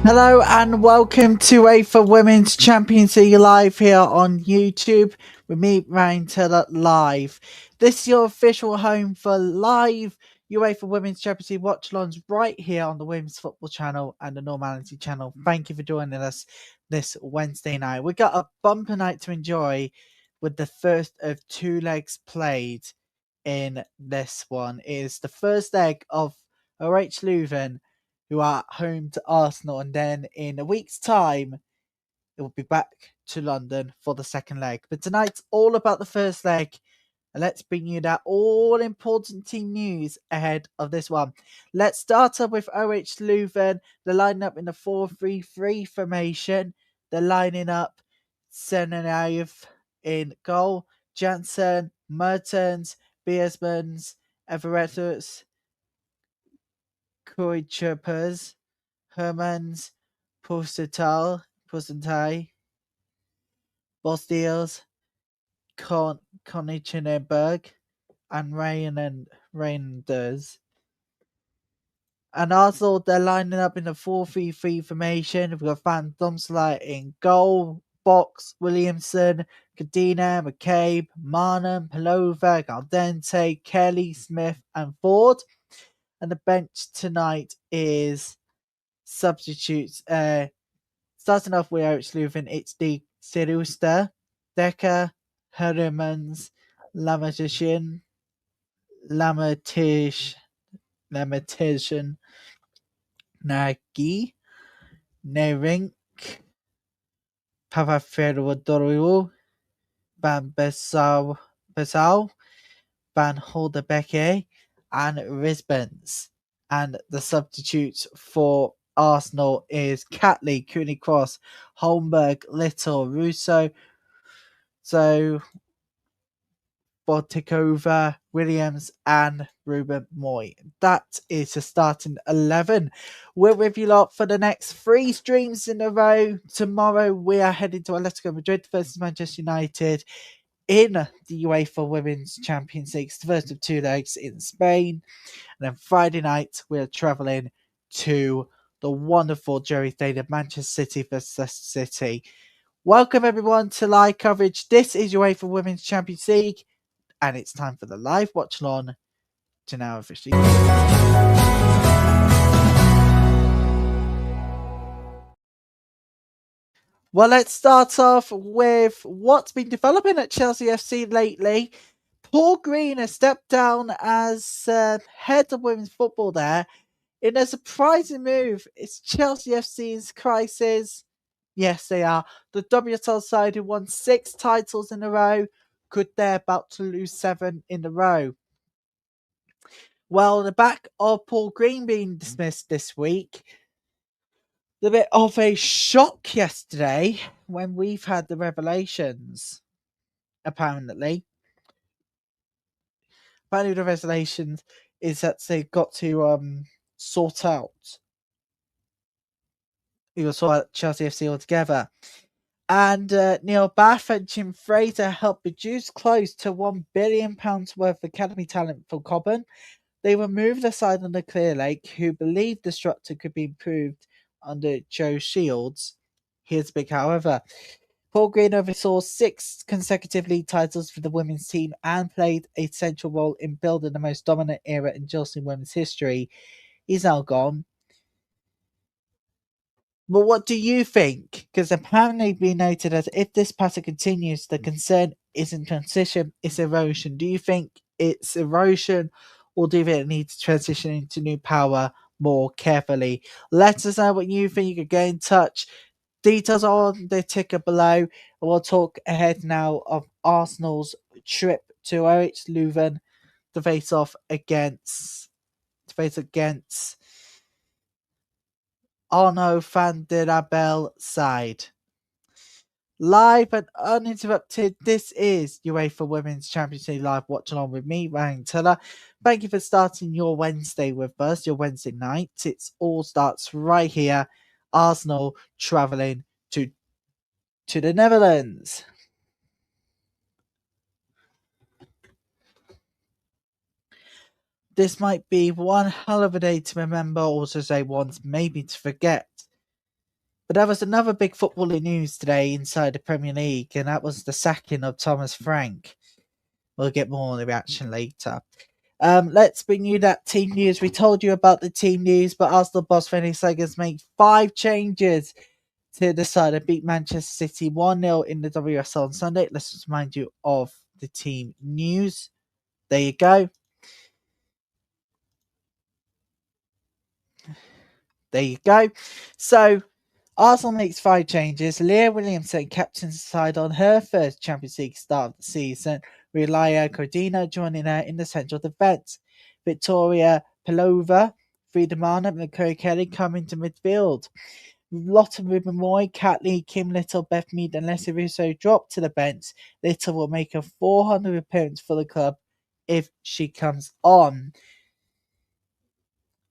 Hello and welcome to UEFA Women's Champions League live here on YouTube with me, Ryan Taylor, live. This is your official home for live UEFA Women's Champions League watch-alongs right here on the Women's Football channel and the Normality channel. Thank you for joining us this Wednesday night. We've got a bumper night to enjoy with the first of two legs played in this one. It is the first leg of OH Leuven, who are home to Arsenal, and then in a week's time it will be back to London for the second leg. But tonight's all about the first leg, and let's bring you that all important team news ahead of this one. Let's start up with OH Leuven. They're lining up in the 4-3-3 formation. They're lining up Senenaev in goal, Janssen, Mertens, Beersmans, Everettus, Kuichepers, Hermans, Pustentai, Bosdiels, Konichenberg, and Reinders. And also, they're lining up in the 4-3-3 formation. We've got Van Domselaar in goal, Box, Williamson, Cadena, McCabe, Marnham, Pelova, Galdente, Kelly, Smith, and Ford. And the bench tonight is substitutes. Starting off with OH Leuven, it's the Sirusta, Decker, Hermans, Lamatishin, Lamatishin, Nagy, Nerink, Papaferodoru, Van Besau, Van Holdebeke, and Risbens. And the substitutes for Arsenal is Catley, Cooney Cross, Holmberg, Little, Russo, Bortikova, Williams, and Ruben Moy. That is the starting 11. We're with you lot for the next 3 streams in a row. Tomorrow we are heading to Atletico Madrid versus Manchester United in the UEFA Women's Champions League, the first of 2 legs in Spain. And then Friday night we're travelling to the wonderful Jerry Stadium, Manchester City versus Leicester City. Welcome everyone to live coverage. This is UEFA Women's Champions League, and it's time for the live watch along to now officially. Well, let's start off with what's been developing at Chelsea FC lately. Paul Green has stepped down as head of women's football there in a surprising move. It's Chelsea FC's crisis. Yes, they are. The WSL side who won 6 titles in a row, could they're about to lose 7 in a row. Well, on the back of Paul Green being dismissed this week, a bit of a shock yesterday when we've had the revelations, apparently. Apparently the revelations is that they've got to sort out Chelsea FC altogether. And Neil Bath and Jim Fraser helped produce close to £1 billion worth of academy talent for Cobham. They removed aside under Clear Lake, who believed the structure could be improved under Joe Shields. Here's big however. Paul Green oversaw 6 consecutive league titles for the women's team and played a central role in building the most dominant era in Chelsea women's history. He's now gone. But what do you think? Because apparently we noted that if this pattern continues, the concern isn't transition, it's erosion. Do you think it's erosion, or do you think it needs to transition into new power more carefully? Let us know what you think. You can get in touch. Details are on the ticker below. And we'll talk ahead now of Arsenal's trip to OH Leuven to face against Arnaud van der Abel side. Live and uninterrupted, this is UEFA Women's Champions League live watch along with me, Ryan Taylor. Thank you for starting your Wednesday with us, your Wednesday night. It all starts right here. Arsenal travelling to the Netherlands. This might be one hell of a day to remember, or to say once, maybe to forget. But there was another big footballing news today inside the Premier League, and that was the sacking of Thomas Frank. We'll get more on the reaction later. Let's bring you that team news. We told you about the team news, but Arsenal boss Phoenix Sagers made 5 changes to the side and beat Manchester City 1-0 in the WSL on Sunday. Let's just remind you of the team news. There you go. There you go. So, Arsenal makes 5 changes. Leah Williamson captains the side on her first Champions League start of the season, with Laia Cordina joining her in the central defence. Victoria Pelova, Frida Mana, and Chloe Kelly come into midfield. Lotte Ruben Roy, Kat Lee, Kim Little, Beth Mead, and Leslie Russo drop to the bench. Little will make a 400 appearance for the club if she comes on.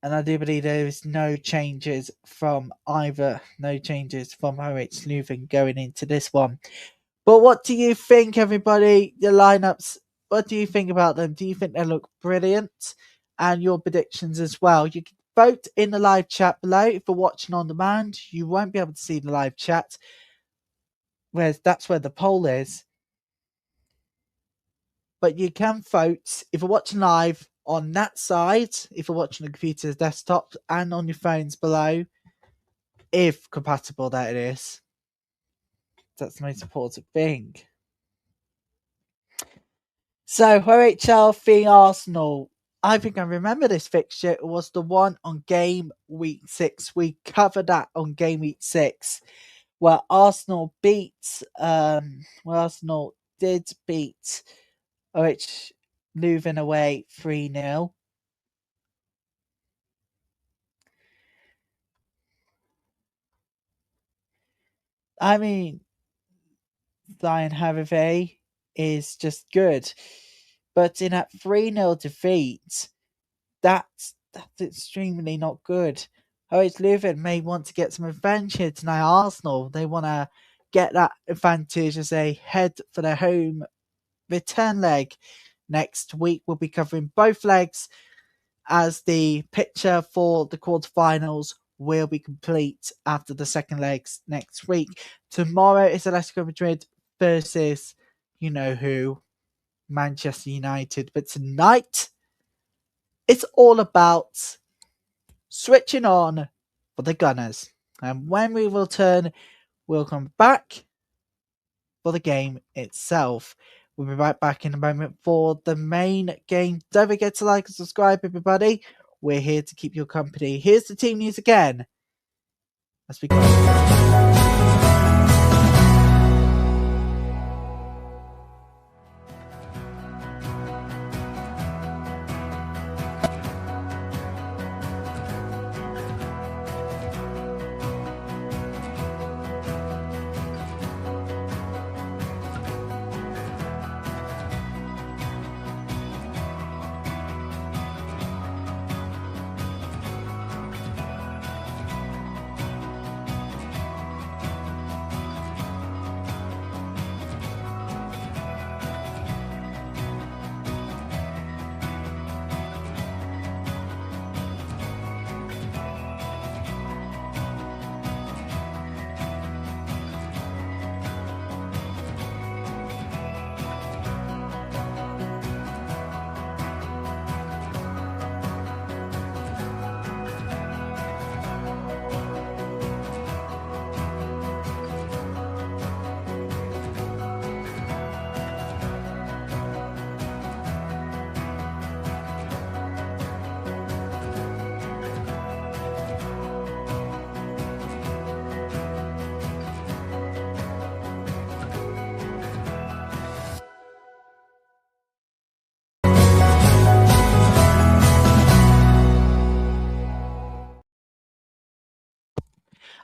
And I do believe there is no changes from OH Leuven going into this one. But what do you think, everybody? The lineups, what do you think about them? Do you think they look brilliant? And your predictions as well. You can vote in the live chat below. If you're watching on demand, you won't be able to see the live chat, whereas that's where the poll is. But you can vote if you're watching live on that side, if you're watching the computer's desktop, and on your phones below, if compatible, that it is. That's the most important thing. So, OHL v Arsenal. I think I remember this fixture. It was the one on game week 6. We covered that on game week 6, where Arsenal did beat OH Leuven away 3-0. I mean, Diane Harvey is just good. But in that 3-0 defeat, that's extremely not good. OH Leuven may want to get some revenge here tonight. Arsenal, they want to get that advantage as they head for their home return leg. Next week, we'll be covering both legs as the picture for the quarterfinals will be complete after the second legs next week. Tomorrow is Atletico Madrid versus you know who, Manchester United. But tonight, it's all about switching on for the Gunners. And when we return, we'll come back for the game itself. We'll be right back in a moment for the main game. Don't forget to like and subscribe, everybody. We're here to keep you company. Here's the team news again. Let's begin.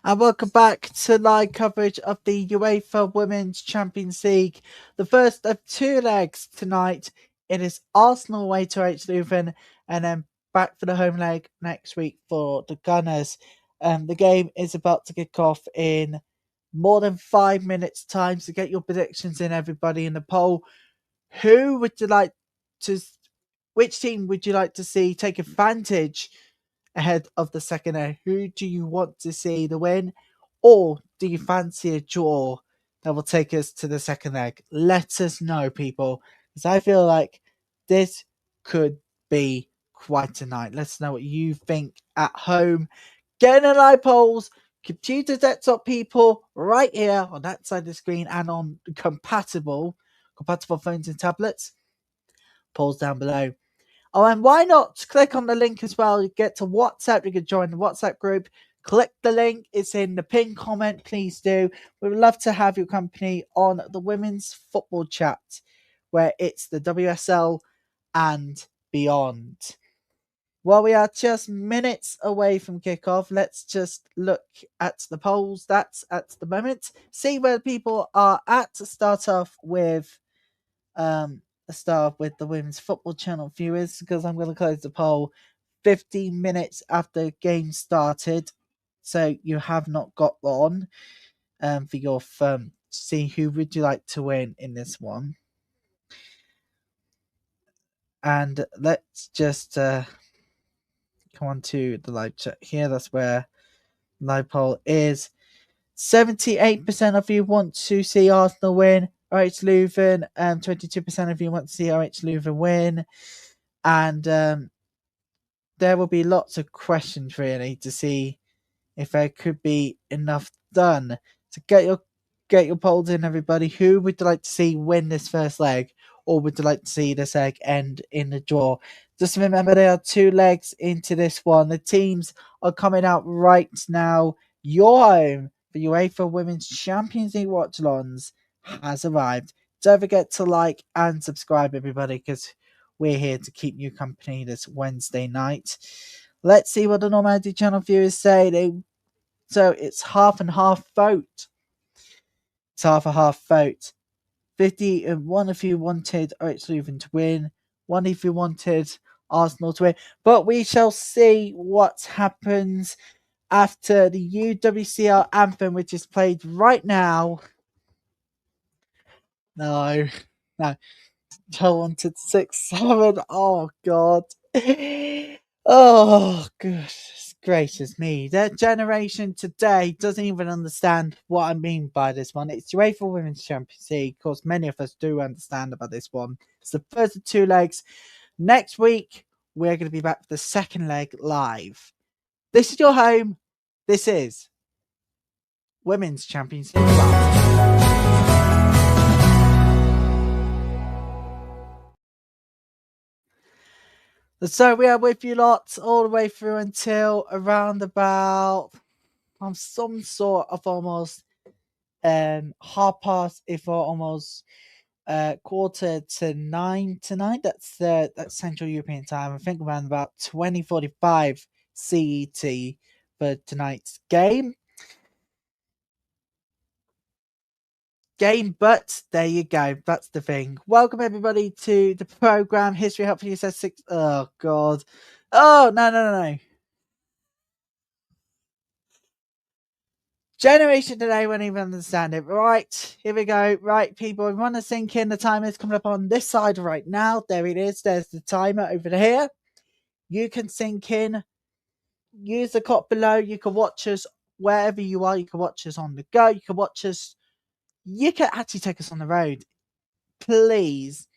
And welcome back to live coverage of the UEFA Women's Champions League. The first of 2 legs tonight. It is Arsenal away to OH Leuven, and then back for the home leg next week for the Gunners. The game is about to kick off in more than 5 minutes' time. So get your predictions in, everybody, in the poll. Which team would you like to see take advantage ahead of the second leg? Who do you want to see the win? Or do you fancy a draw that will take us to the second leg? Let us know, people, because I feel like this could be quite a night. Let us know what you think at home. Get in the live polls, computer desktop people, right here on that side of the screen and on compatible phones and tablets. Polls down below. Oh, and why not click on the link as well? You get to WhatsApp. You can join the WhatsApp group. Click the link. It's in the pinned comment. Please do. We would love to have your company on the women's football chat, where it's the WSL and beyond. While we are just minutes away from kickoff, let's just look at the poll stats at the moment. See where people are at. Start off with with the Women's Football Channel viewers, because I'm going to close the poll 15 minutes after the game started. So you have not got on for your see who would you like to win in this one. And let's just come on to the live chat here. That's where live poll is. 78% of you want to see Arsenal win. OH Leuven, 22% of you want to see OH Leuven win. And there will be lots of questions really to see if there could be enough done. So get your polls in, everybody. Who would you like to see win this first leg, or would you like to see this leg end in a draw? Just remember, there are 2 legs into this one. The teams are coming out right now. Your home for UEFA Women's Champions League watch-alongs has arrived. Don't forget to like and subscribe, everybody, because we're here to keep you company this Wednesday night. Let's see what the Normality Channel viewers say. So it's half and half vote. It's half a half vote. 51 if you wanted OH Leuven to win. 1 if you wanted Arsenal to win. But we shall see what happens after the UWCL anthem, which is played right now. No. I wanted 6-7. Oh, God. Oh, goodness gracious me. Their generation today doesn't even understand what I mean by this one. It's UEFA Women's Champions League. Of course, many of us do understand about this one. It's the first of 2 legs. Next week, we're going to be back for the second leg live. This is your home. This is Women's Champions League Live. So we are with you lots all the way through until around about some sort of almost half past, if not almost 8:45 tonight. That's Central European time. I think around about 20:45 CET for tonight's game. But there you go. That's the thing. Welcome everybody to the program. History Helpful You says 6. Oh God. Oh no. Generation today won't even understand it. Right, here we go. Right, people, we want to sync in. The timer is coming up on this side right now. There it is. There's the timer over here. You can sync in. Use the clock below. You can watch us wherever you are. You can watch us on the go. You can watch us. You can actually take us on the road. Please.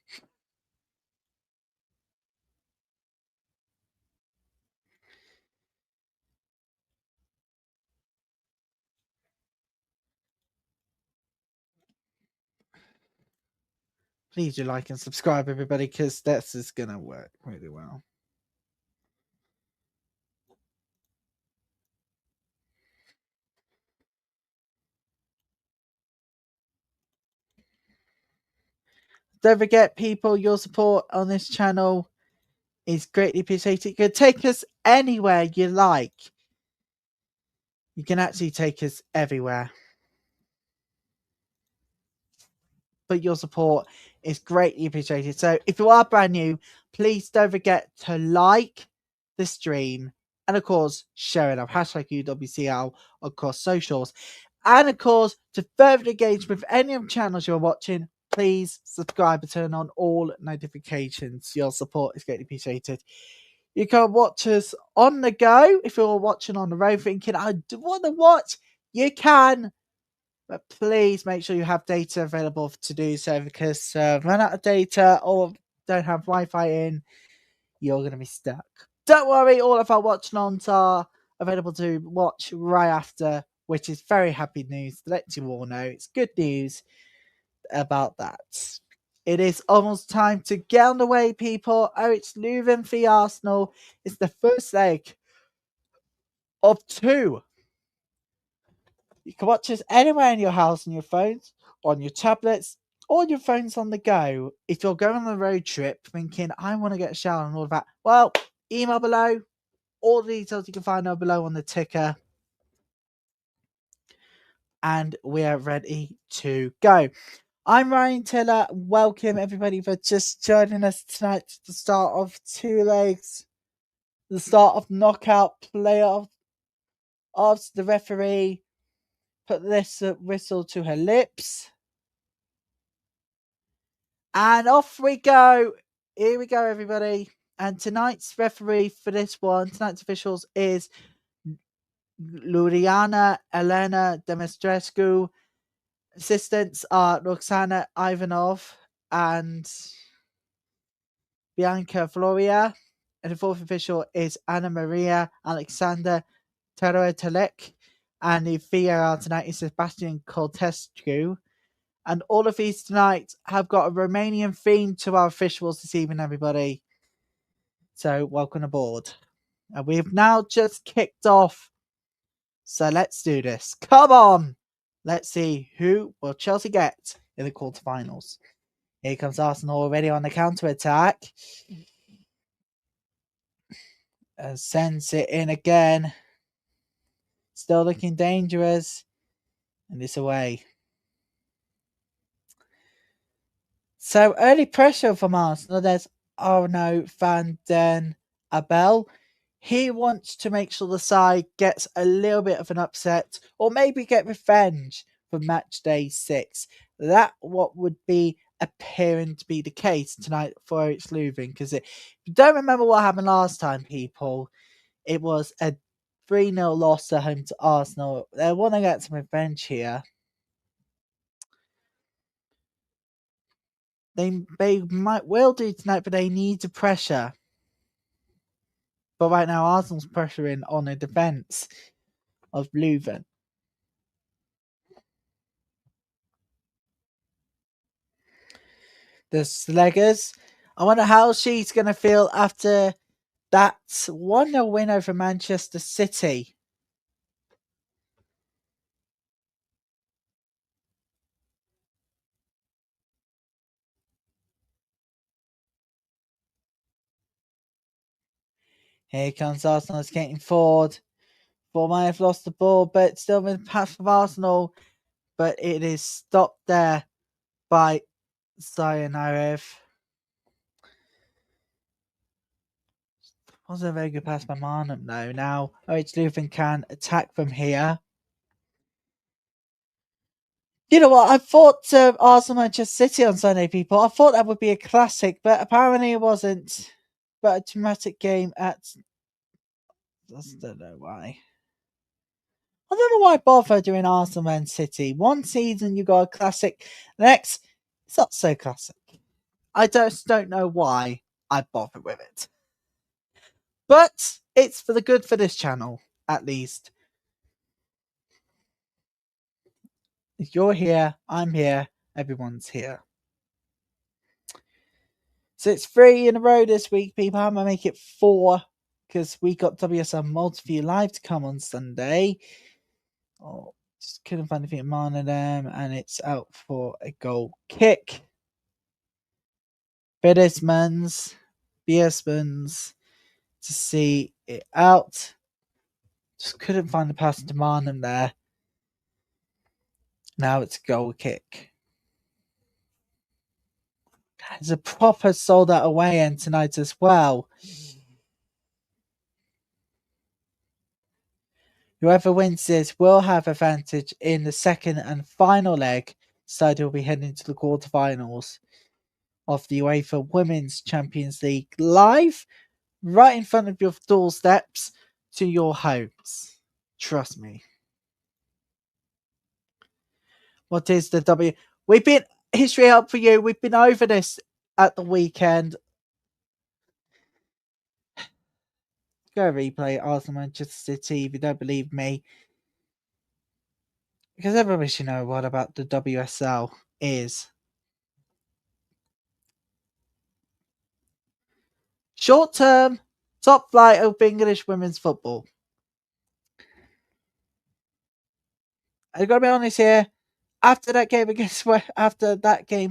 Please do like and subscribe, everybody, because this is going to work really well. Don't forget, people, your support on this channel is greatly appreciated. You can take us anywhere you like. You can actually take us everywhere. But your support is greatly appreciated. So if you are brand new, please don't forget to like the stream and, of course, share it up. Hashtag UWCL across socials. And, of course, to further engage with any of the channels you're watching, please subscribe and turn on all notifications. Your support is greatly appreciated. You can watch us on the go if you're watching on the road thinking, I want to watch You can, but please make sure you have data available to do so, because run out of data or don't have Wi-Fi in, you're going to be stuck. Don't worry, all of our watch-alongs are available to watch right after, which is very happy news to let you all know. It's good news about that. It is almost time to get on the way, people. OH Leuven v Arsenal is the first leg of two. You can watch us anywhere in your house, on your phones, on your tablets, or your phones on the go. If you're going on a road trip thinking, I want to get a shower and all of that, well, email below. All the details you can find are below on the ticker. And we are ready to go. I'm Ryan Tiller. Welcome everybody for just joining us tonight to the start of two legs. The start of knockout playoff. After the referee put this whistle to her lips. And off we go. Here we go, everybody. And tonight's referee for this one, tonight's officials is Luriana Elena Demestrescu. Assistants are Roxana Ivanov and Bianca Floria. And the fourth official is Anna Maria Alexander Terotelek. And the VAR tonight is Sebastian Coltescu. And all of these tonight have got a Romanian theme to our officials this evening, everybody. So welcome aboard. And we've now just kicked off. So let's do this. Come on! Let's see who will Chelsea get in the quarterfinals. Here comes Arsenal already on the counter-attack. Sends it in again. Still looking dangerous. And it's away. So early pressure from Arsenal. There's Arno van den Abel. He wants to make sure the side gets a little bit of an upset, or maybe get revenge for match day 6. That what would be appearing to be the case tonight for OH Leuven, because if you don't remember what happened last time, people, it was a 3-0 loss at home to Arsenal. They want to get some revenge here. They might well do tonight, but they need the pressure. But right now, Arsenal's pressuring on the defence of Leuven. The Sleggers. I wonder how she's going to feel after that 1-0 win over Manchester City. Here comes Arsenal skating forward. Ball might have lost the ball, but still been passed from Arsenal. But it is stopped there by Sayanarev. Wasn't a very good pass by Marnham though. Now OH Leuven can attack from here. You know what? I thought Arsenal Manchester City on Sunday, people. I thought that would be a classic, but apparently it wasn't. But a dramatic game at. I don't know why. I don't know why bother doing Arsenal Man City. One season you got a classic, next it's not so classic. I just don't know why I bother with it. But it's for the good for this channel, at least. If you're here, I'm here, everyone's here. So it's 3 in a row this week, people. I'm going to make it 4 because we got WSL Multiview Live to come on Sunday. Oh, just couldn't find anything in of them, and it's out for a goal kick. Biesmans to see it out. Just couldn't find the pass to Marnham there. Now it's a goal kick. There's a proper sold out away end tonight as well. Whoever wins this will have advantage in the second and final leg. Side will be heading to the quarterfinals of the UEFA Women's Champions League live right in front of your doorsteps to your homes. Trust me. What is the W? We've been history up for you. We've been over this at the weekend. Go replay Arsenal Manchester City if you don't believe me. Because everybody should know what about the WSL is. Short term, top flight of English women's football. I've got to be honest here. After that game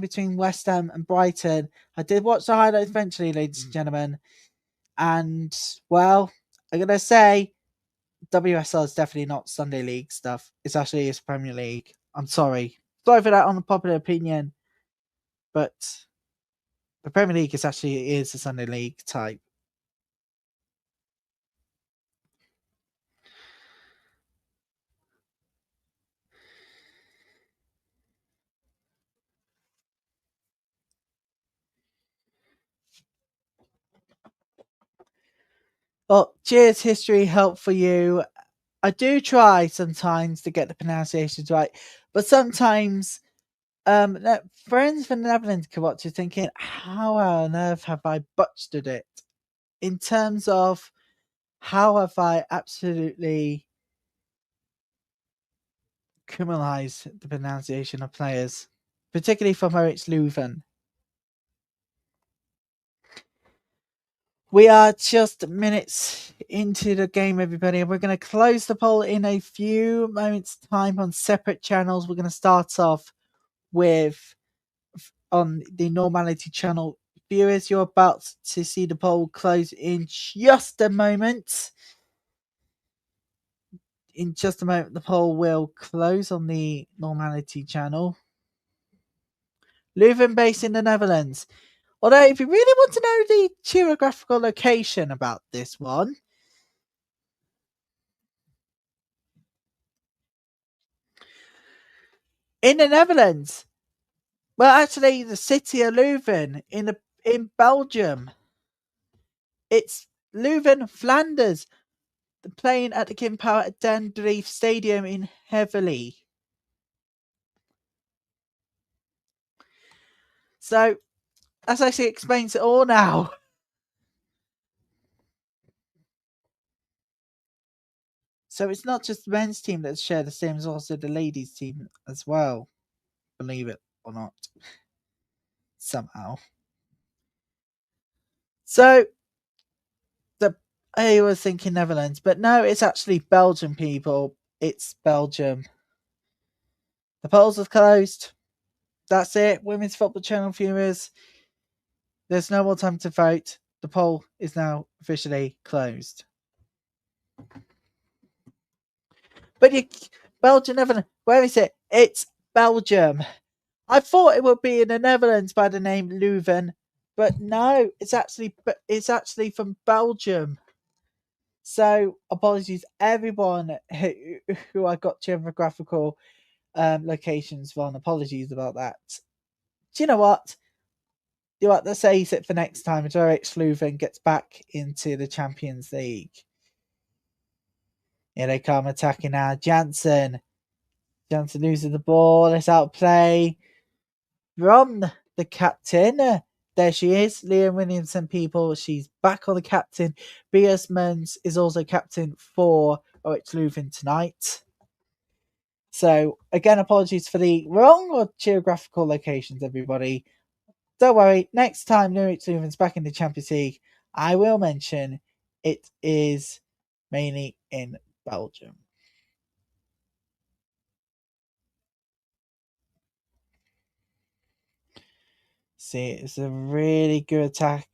between West Ham and Brighton, I did watch the highlights eventually, ladies and gentlemen. And well, I'm gonna say WSL is definitely not Sunday League stuff. It's actually it's Premier League. I'm sorry. Sorry for that unpopular opinion. But the Premier League is a Sunday League type. Well, cheers, history help for you. I do try sometimes to get the pronunciations right, but sometimes friends from the Netherlands come up to thinking, how on earth have I butchered it? In terms of how have I absolutely criminalized the pronunciation of players, particularly from OH Leuven. We are just minutes into the game, everybody, and we're going to close the poll in a few moments' time on separate channels. We're going to start off with on the Normality channel. Viewers, you're about to see the poll close in just a moment. In just a moment, the poll will close on the Normality channel. Leuven, based in the Netherlands. Although, if you really want to know the geographical location about this one, in the Netherlands, well, actually, the city of Leuven in Belgium. It's Leuven, Flanders, playing at the King Power Den Dreef Stadium in Heverlee. So, that actually explains it all now. So it's not just the men's team that share the same, it's also the ladies' team as well. Believe it or not. Somehow. So I was thinking Netherlands, but no, it's actually Belgium, people. It's Belgium. The polls are closed. That's it. Women's Football Channel viewers. There's no more time to vote. The poll is now officially closed. But Belgium, Netherlands. Where is it? It's Belgium. I thought it would be in the Netherlands by the name Leuven, but no, it's actually from Belgium. So apologies, everyone who I got geographical locations wrong. Apologies about that. Do you know what? Let's ace it for next time. As OH Leuven gets back into the Champions League. Here they come attacking now. Jansen loses the ball. Let's outplay from the captain. There she is, Liam Williamson, people. She's back on the captain. B.S. Mens is also captain for OH Leuven tonight. So, again, apologies for the wrong or geographical locations, everybody. Don't worry, next time OH Leuven's back in the Champions League, I will mention it is mainly in Belgium. See, it's a really good attack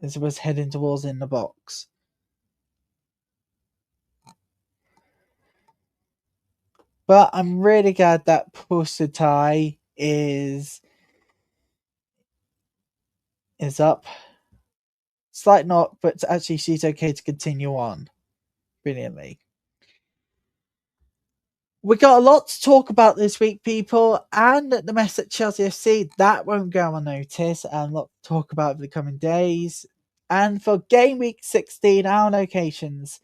as it was heading towards in the box. But I'm really glad that Pusatai is up. Slight knock, but actually she's okay to continue on brilliantly. We got a lot to talk about this week, people, and the mess at Chelsea FC, that won't go unnoticed, and a lot to talk about over the coming days. And for game week 16, our locations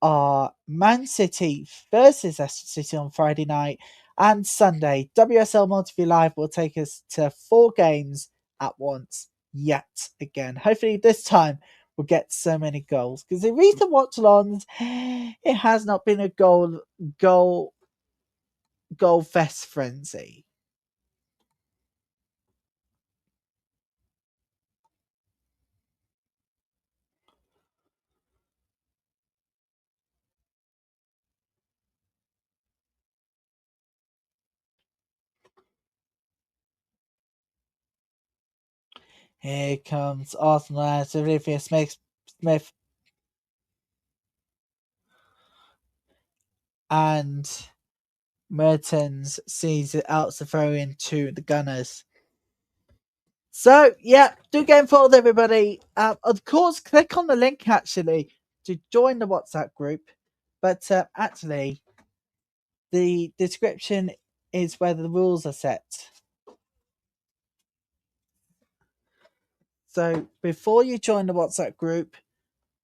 are Man City versus Leicester City on Friday night, And Sunday, WSL Multiview Live will take us to 4 games at once yet again. Hopefully this time we'll get so many goals, because in recent watch-alongs, it has not been a goal fest frenzy. Here comes Arsenal as Olivia Smith and Mertens sees it out to throw into the Gunners. So, yeah, do get involved, everybody. Of course, click on the link actually to join the WhatsApp group. But actually, the description is where the rules are set. So, before you join the WhatsApp group,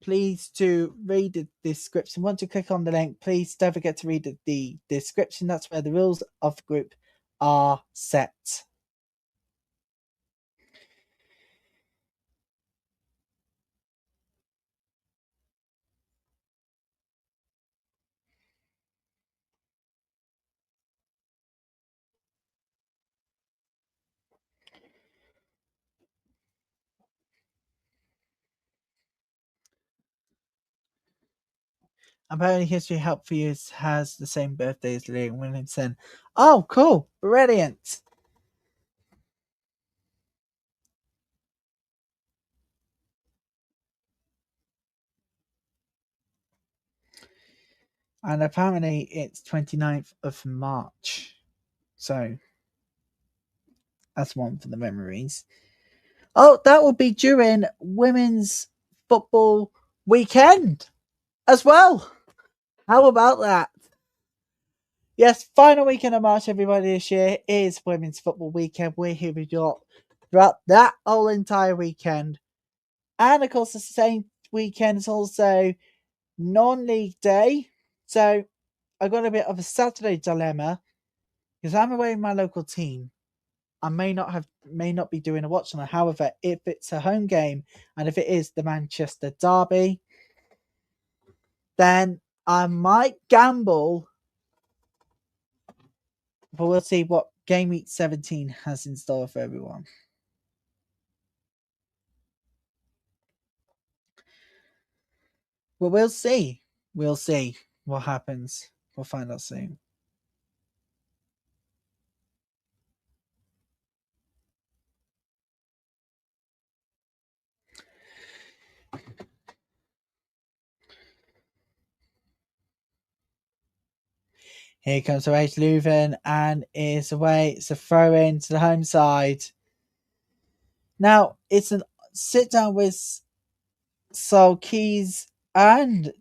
please do read the description. Once you click on the link, please don't forget to read the description. That's where the rules of the group are set. Apparently, History Help for You has the same birthday as Liam Williamson. Oh, cool. Brilliant. And apparently, it's 29th of March. So, that's one for the memories. Oh, that will be during Women's Football Weekend as well. How about that? Yes, final weekend of March, everybody, this year is Women's Football Weekend. We're here with you throughout that whole entire weekend. And of course, the same weekend is also non-league day. So I got a bit of a Saturday dilemma because I'm away with my local team. I may not be doing a watch on it. However, if it's a home game and if it is the Manchester Derby, then I might gamble. But we'll see what Game Week 17 has in store for everyone. Well, we'll see. We'll see what happens. We'll find out soon. Here comes OH Leuven and is away. It's a throw in to the home side. Now, it's a sit down with Sol Keys and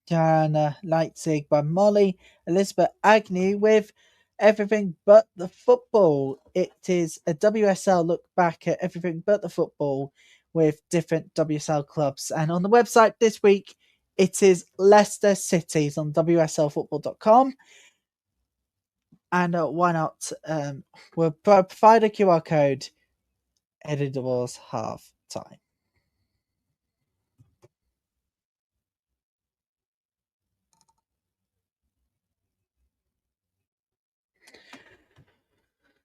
Diana Leipzig by Molly Elizabeth Agnew with Everything But the Football. It is a WSL look back at everything but the football with different WSL clubs. And on the website this week, it is Leicester City's on WSLfootball.com. And why not? We'll provide a QR code headed towards half time.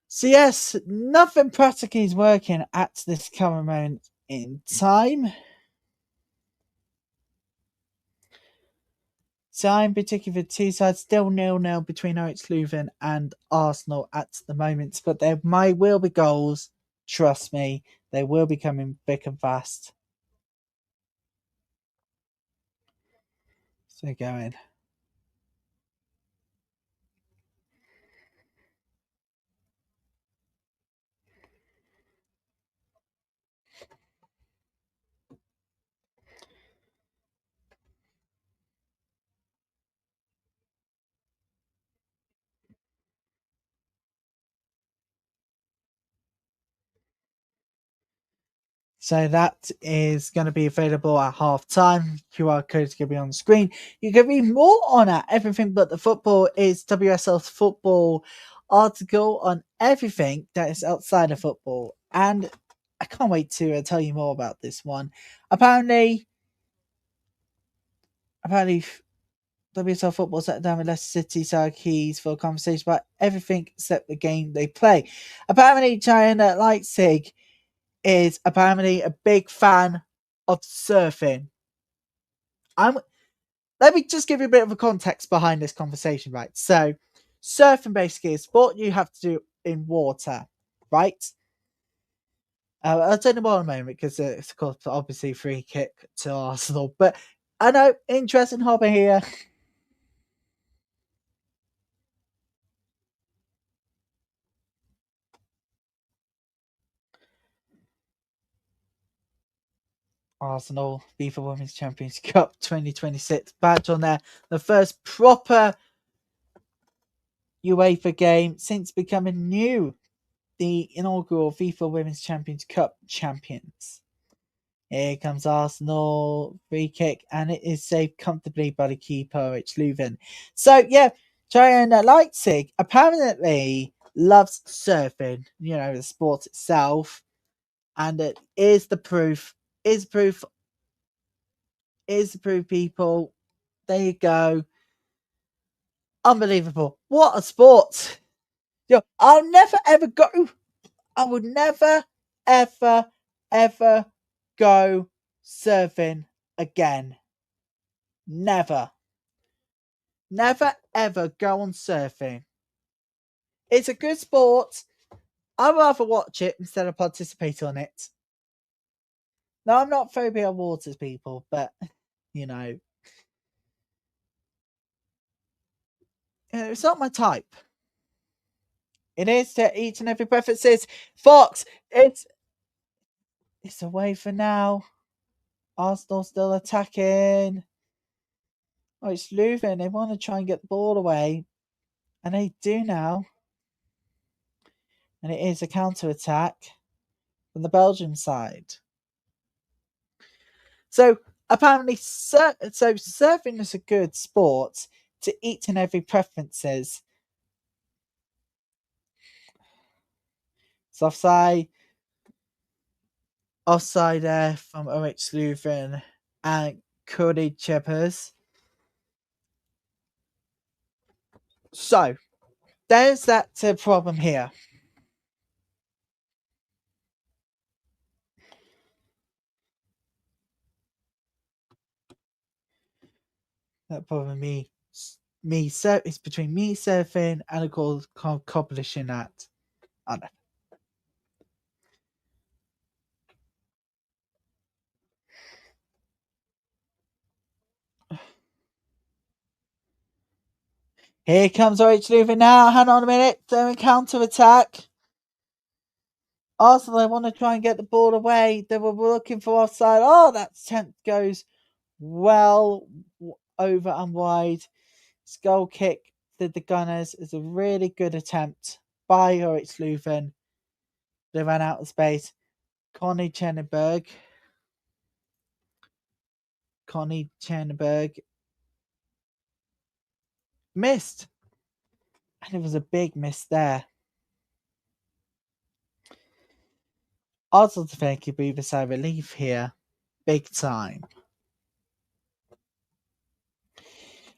So yes, nothing practically is working at this current moment in time. So I'm particularly for two sides, still 0-0 between OH Leuven and Arsenal at the moment, but there will be goals. Trust me, they will be coming thick and fast. So going. So that is going to be available at half time. QR code is going to be on the screen. You can read more on that. Everything But the Football is WSL's football article on everything that is outside of football. And I can't wait to tell you more about this one. Apparently, WSL football sat down with Leicester City Sarah Keys for a conversation about everything except the game they play. Apparently, China Leipzig is apparently a big fan of surfing. Let me just give you a bit of a context behind this conversation, right? So, surfing basically is a sport you have to do in water, right? I'll tell you more in a moment because it's called obviously free kick to Arsenal. But I know, interesting hobby here. Arsenal FIFA Women's Champions Cup 2026 badge on there. The first proper UEFA game since becoming the inaugural FIFA Women's Champions Cup champions. Here comes Arsenal, free kick, and it is saved comfortably by the keeper, OH Leuven. So, yeah, China Leipzig apparently loves surfing, the sport itself. And it is the proof, people. There you go. Unbelievable. What a sport. I'll never ever go. I would never, ever, ever go surfing again. Never. Never ever go on surfing. It's a good sport. I'd rather watch it instead of participate on it. No, I'm not phobia of waters, people, but it's not my type. It is to each and every preference. It says Fox. It's away for now. Arsenal still attacking. Oh, it's Leuven. They want to try and get the ball away. And they do now. And it is a counter attack from the Belgium side. So apparently, surfing is a good sport to each and every preferences. It's offside there from OH Leuven and Cody Chippers. So there's that problem here. That problem it's between me surfing and a goal competition at I don't know. Here comes OH Leuven now. Hang on a minute. Doing counter attack. Arsenal, they want to try and get the ball away. They were looking for offside. Oh, that attempt goes well over and wide. This goal kick to the Gunners is a really good attempt by OH Leuven. They ran out of space. Connie Chenenberg missed. And it was a big miss there. Arsenal defender could breathe a sigh of relief here. Big time.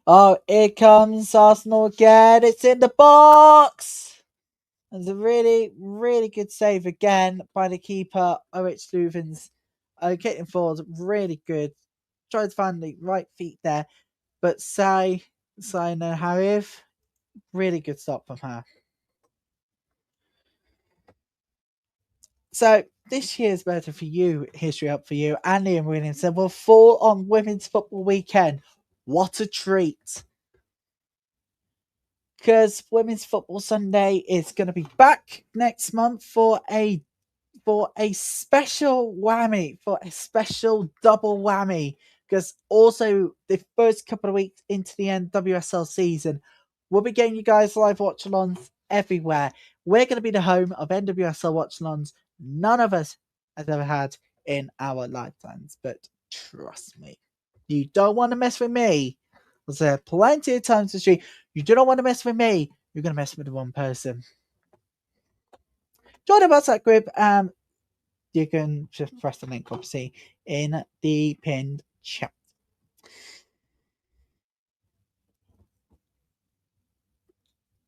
Oh, here comes Arsenal again. It's in the box. It's a really, really good save again by the keeper. OH Leuven's getting forward. Really good. Tried to find the right feet there. But Saina Hariv, really good stop from her. So this year's Better For You history up for you. And Liam Williamson will fall on Women's Football Weekend. What a treat. Because Women's Football Sunday is going to be back next month for a special whammy, for a special double whammy. Because also the first couple of weeks into the NWSL season, we'll be getting you guys live watch-alongs everywhere. We're going to be the home of NWSL watch-alongs none of us has ever had in our lifetimes. But trust me, you don't want to mess with me. There's plenty of times to stream. You do not want to mess with me. You're going to mess with the wrong person. Join the WhatsApp group. You can just press the link, obviously, in the pinned chat.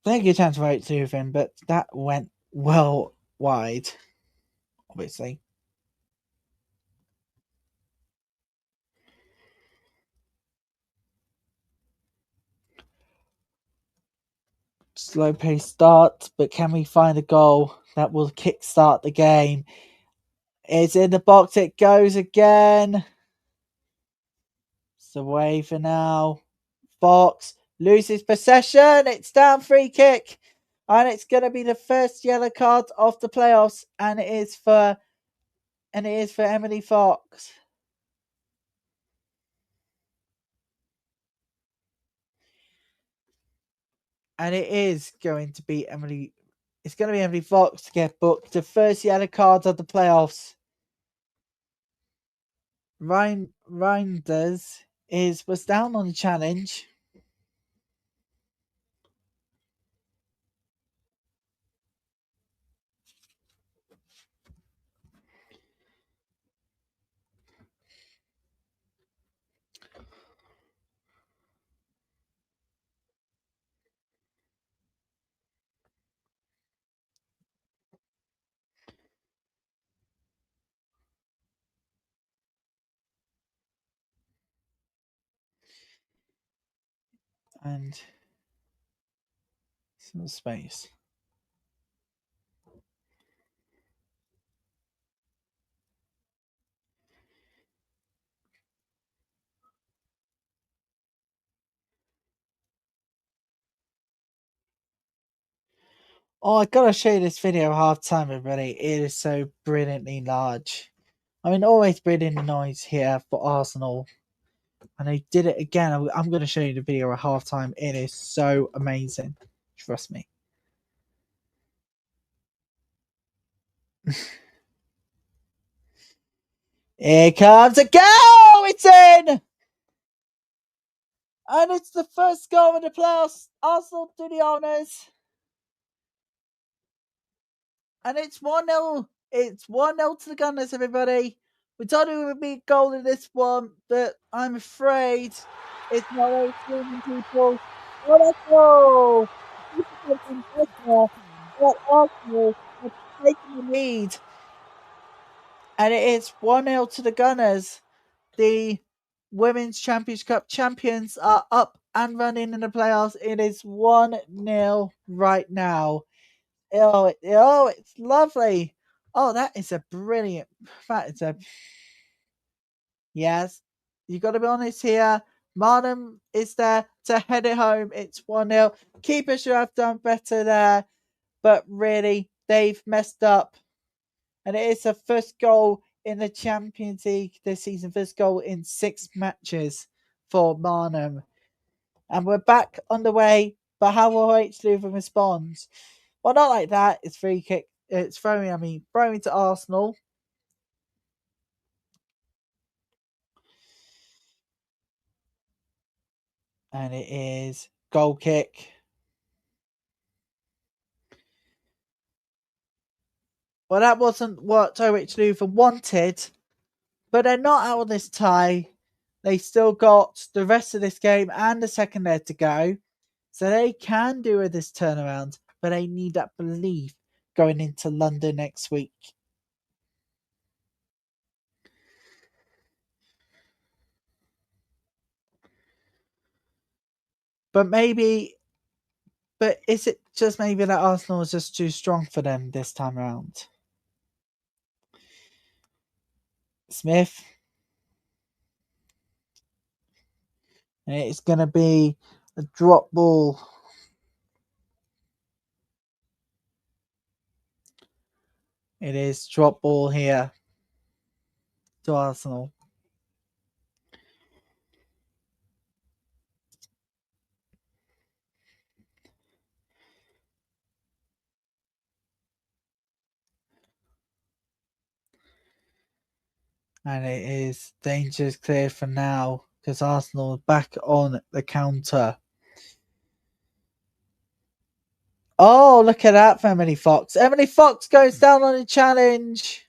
Thank you, chance to vote Leuven, but that went well wide, obviously. Slow pace start, but can we find a goal that will kickstart the game? It's in the box, it goes again. It's away for now. Fox loses possession. It's down, free kick. And it's going to be the first yellow card of the playoffs. And it is for Emily Fox. And it is going to be Emily. It's going to be Emily Fox to get booked. The first yellow card of the playoffs. Reinders was down on the challenge. And some space. Oh, I gotta show you this video half time, everybody. It is so brilliantly large. I mean, always brilliant noise here for Arsenal. And they did it again. I'm going to show you the video at half time. It is so amazing. Trust me. Here comes a goal! It's in! And it's the first goal in the playoffs. Arsenal do the honours. And it's 1-0. It's 1-0 to the Gunners, everybody. We thought it would be a goal in this one, but I'm afraid it's not OH Leuven, people. What a goal! But Arsenal have taken the lead. And it is 1-0 to the Gunners. The Women's Championship Cup champions are up and running in the playoffs. It is 1-0 right now. It's lovely. Oh, that is a brilliant. Yes. You got to be honest here. Marnham is there to head it home. It's 1-0. Keeper should have done better there, but really, they've messed up. And it is the first goal in the Champions League this season, first goal in 6 matches for Marnham. And we're back on the way, but how will OH Leuven respond? Well, not like that. It's free kick. It's throwing to Arsenal. And it is goal kick. Well, that wasn't what OH Leuven wanted, but they're not out of this tie. They still got the rest of this game and the second leg to go. So they can do this turnaround, but they need that belief going into London next week. But is it just maybe that Arsenal is just too strong for them this time around? Smith. And it's going to be a drop ball. It is drop ball here to Arsenal. And it is dangerous cleared for now because Arsenal are back on the counter. Oh, look at that for Emily Fox. Emily Fox goes down on a challenge.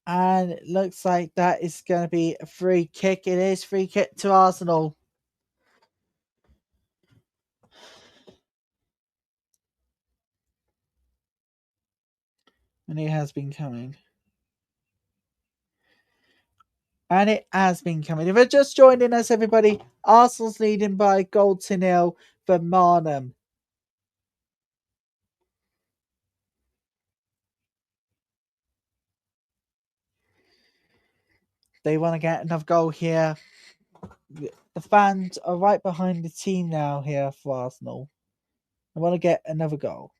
And it looks like that is going to be a free kick. It is free kick to Arsenal. And it has been coming. And it has been coming. If you're just joining us, everybody, Arsenal's leading by a goal to nil for Marnham. They want to get another goal here. The fans are right behind the team now here for Arsenal. They want to get another goal.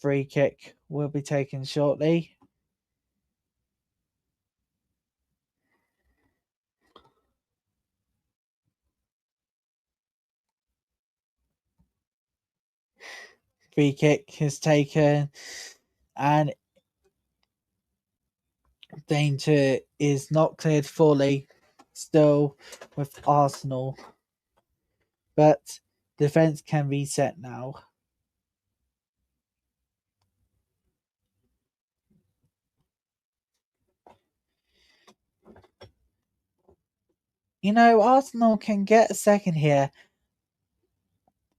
Free kick will be taken shortly. Free kick is taken, and danger is not cleared fully. Still with Arsenal, but defense can reset now. You know, Arsenal can get a second here,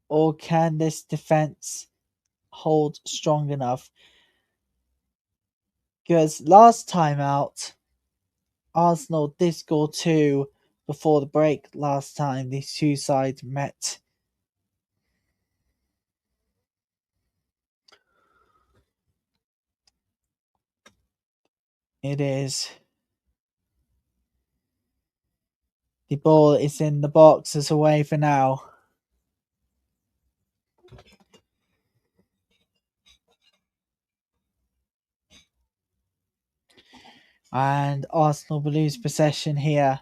or can this defense hold strong enough? Because last time out, Arsenal did score two before the break last time these two sides met. It is. The ball is in the box as away for now. And Arsenal will lose possession here.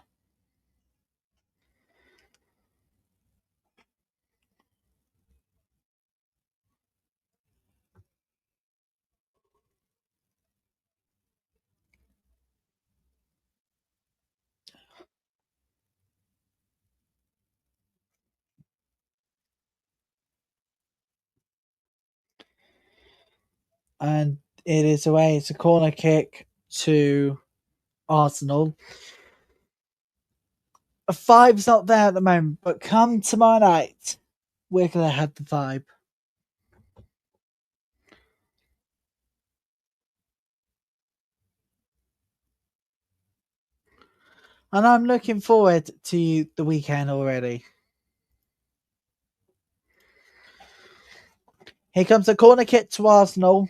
And it is away. It's a corner kick to Arsenal. A five's not there at the moment, but come tomorrow night, we're going to have the vibe. And I'm looking forward to the weekend already. Here comes a corner kick to Arsenal.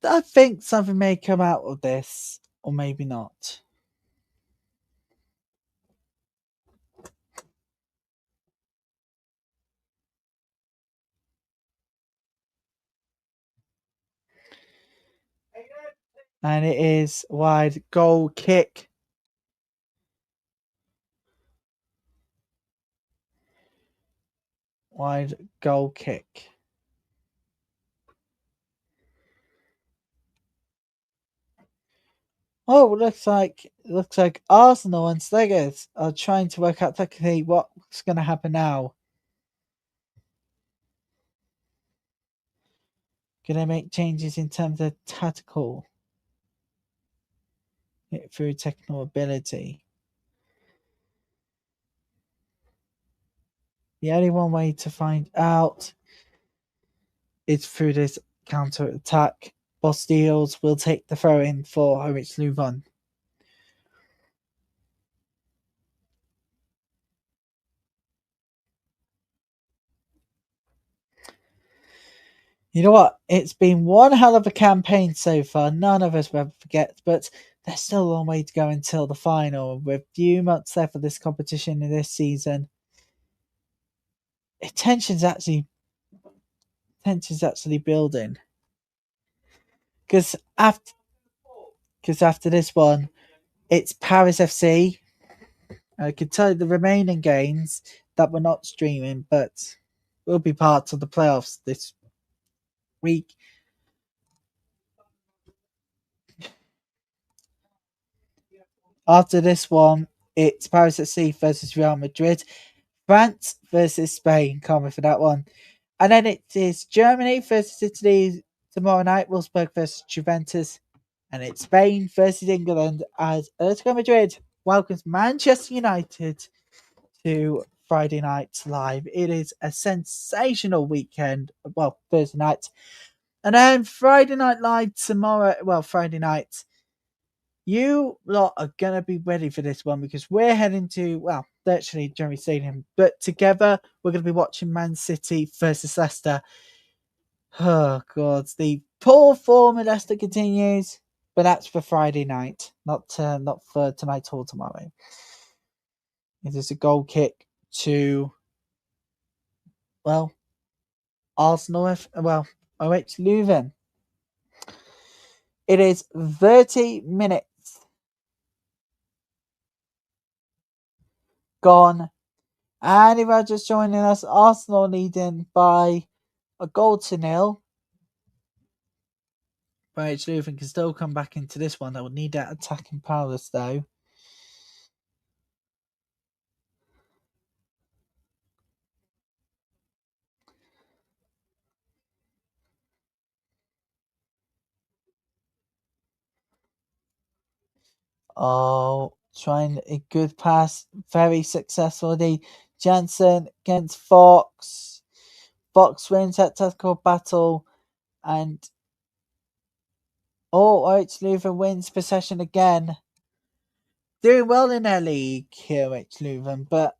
I think something may come out of this, or maybe not. And it is wide goal kick. Wide goal kick. Oh, looks like Arsenal and Slegers are trying to work out technically what's going to happen now. Going to make changes in terms of tactical through technical ability. The only one way to find out is through this counter attack. Bostiles will take the throw in for OH Leuven. You know what? It's been one hell of a campaign so far. None of us will ever forget, but there's still a long way to go until the final. With few months left for this competition in this season, tension's actually building. Because because after this one, it's Paris FC. I can tell you the remaining games that we're not streaming, but will be part of the playoffs this week. After this one, it's Paris FC versus Real Madrid, France versus Spain. Can't wait for that one. And then it is Germany versus Italy tomorrow night, Wolfsburg versus Juventus. And it's Spain versus England as Atletico Madrid welcomes Manchester United to Friday Night Live. It is a sensational weekend. Well, Thursday night. And then Friday Night Live tomorrow. Well, Friday night. You lot are going to be ready for this one because we're heading to, well, virtually Jeremy Stadium. But together, we're going to be watching Man City versus Leicester. Oh, God. The poor form of Leicester continues. But that's for Friday night, not for tonight or tomorrow. It is a goal kick to, well, Arsenal, OH Leuven. It is 30 minutes gone. And if you're just joining us, Arsenal leading by a goal to nil. OH Leuven can still come back into this one. They will need that attacking prowess, though. Oh, trying a good pass. Very successfully. Jansen against Fox. Fox wins that tactical battle. And OH Leuven wins possession again. Doing well in their league here, OH Leuven, but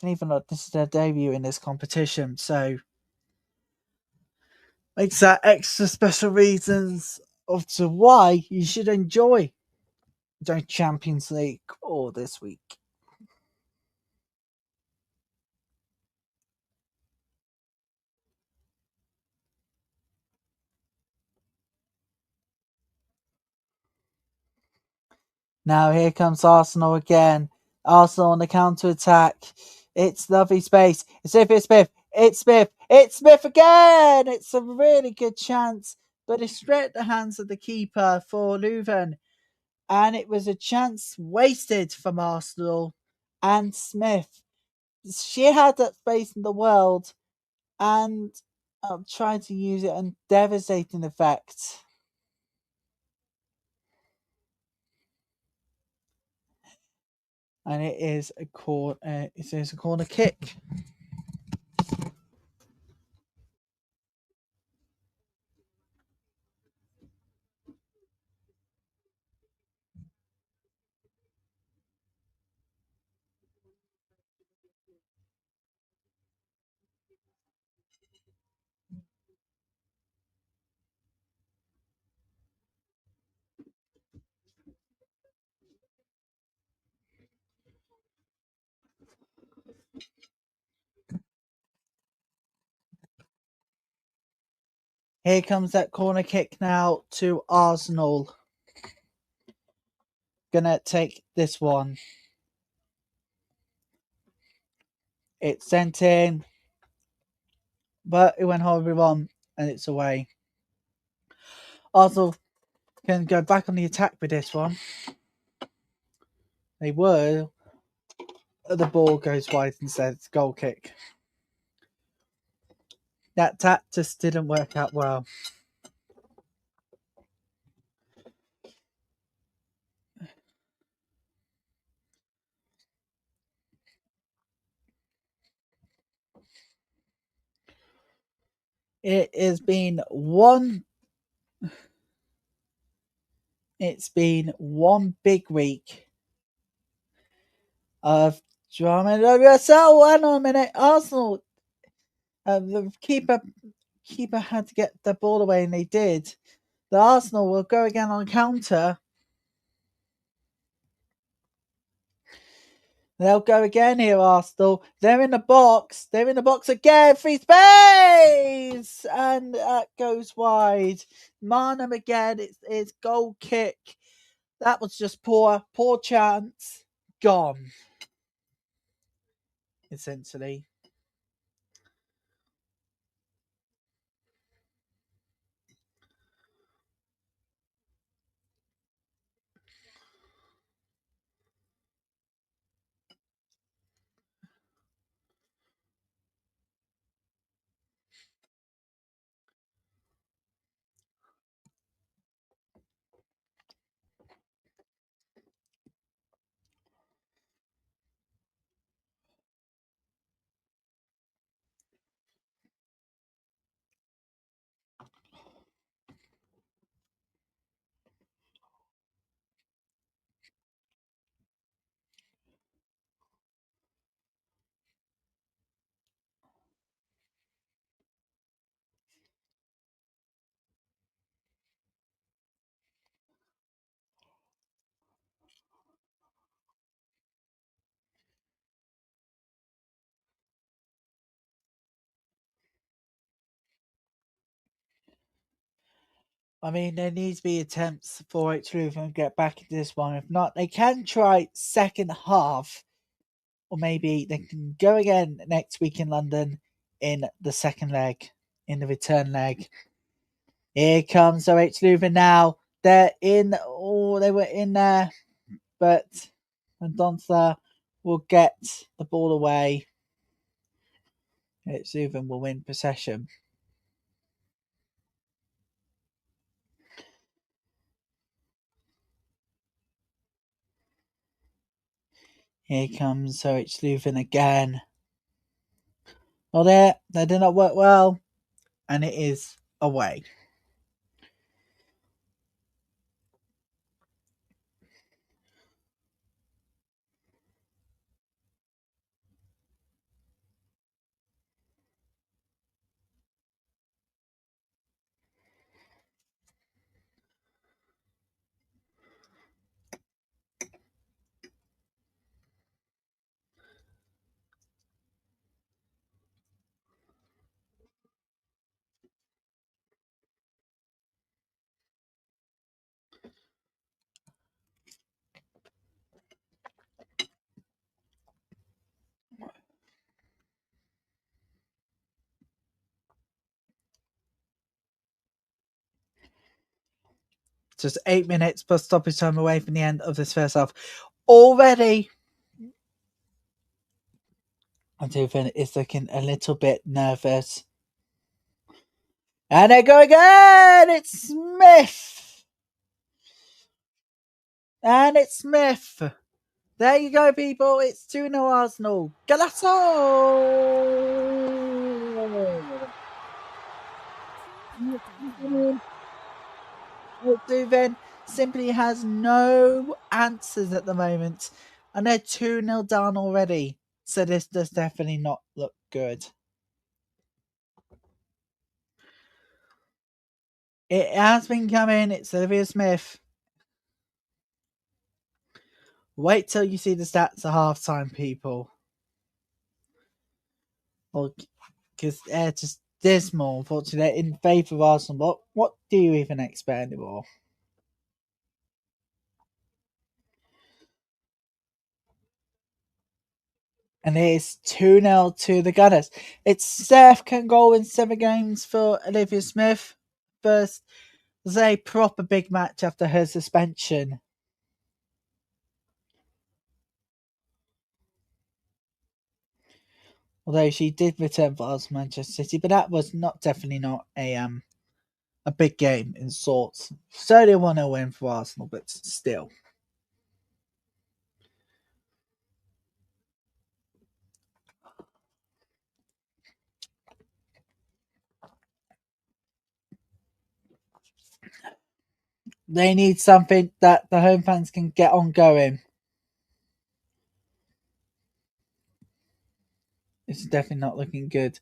even though this is their debut in this competition, so makes that extra special reasons of to why you should enjoy the Champions League or this week. Now here comes Arsenal again. Arsenal on the counter attack. It's lovely space. It's Smith. It's Smith. It's Smith again. It's a really good chance, but it's straight at the hands of the keeper for Leuven. And it was a chance wasted from Arsenal and Smith. She had that space in the world and tried to use it and devastating effect. And it is a corner kick. Here comes that corner kick now to Arsenal. Gonna take this one. It's sent in, but it went horribly wrong, and it's away. Arsenal can go back on the attack with this one. They were. The ball goes wide instead. It's a goal kick. That tap just didn't work out well. It has been one. It's been one big week of drama in UWCL. Hang on a minute, Arsenal. The keeper had to get the ball away, and they did. The Arsenal will go again on counter. They'll go again here, Arsenal. They're in the box. They're in the box again. Free space! And that goes wide. Marnham again. It's goal kick. That was just poor chance. Gone. Essentially. I mean, there needs to be attempts for OH Leuven to get back into this one. If not, they can try second half. Or maybe they can go again next week in London in the second leg, in the return leg. Here comes OH Leuven now. They're in. Oh, they were in there. But Mendonça will get the ball away. OH Leuven will win possession. Here comes OH Leuven again. Well, that did not work well. And it is away. Just 8 minutes plus stoppage time away from the end of this first half. Already, Leuven is looking a little bit nervous. And they go again! It's Smith! And it's Smith! There you go, people. It's 2-0 Arsenal. Galasso! Leuven simply has no answers at the moment. And they're 2-0 down already. So this does definitely not look good. It has been coming. It's Olivia Smith. Wait till you see the stats at halftime, people. Because they're just dismal, unfortunately, in favour of Arsenal. But what do you even expect anymore? And it is 2-0 to the Gunners. It's second goal in 7 games for Olivia Smith. First was a proper big match after her suspension. Although she did return for Arsenal Manchester City, but that was definitely not a big game in sorts. Certainly a 1-0 win for Arsenal, but still. They need something that the home fans can get on going. It's definitely not looking good.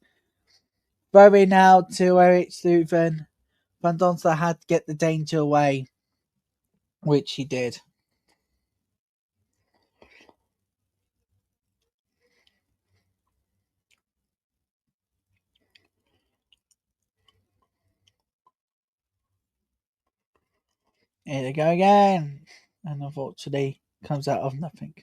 Very now to OH Leuven. Van Donster had to get the danger away, which he did. Here they go again. And unfortunately, comes out of nothing.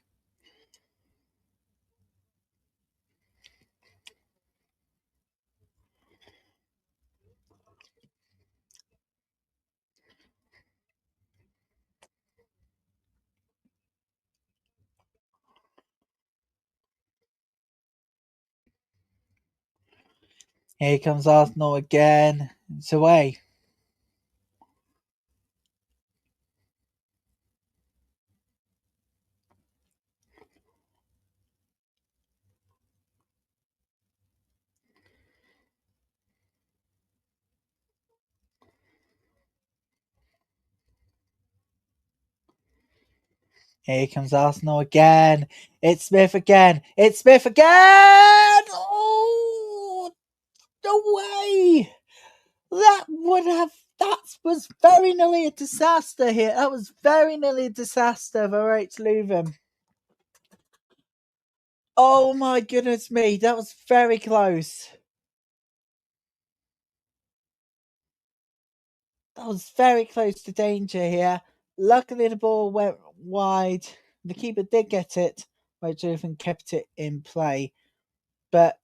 Here comes Arsenal again. It's away. Here comes Arsenal again. It's Smith again. It's Smith again. Oh, no way. That was very nearly a disaster here. That was very nearly a disaster for OH Leuven. Oh my goodness me. That was very close. That was very close to danger here. Luckily, the ball went wide. The keeper did get it, but Leuven kept it in play. But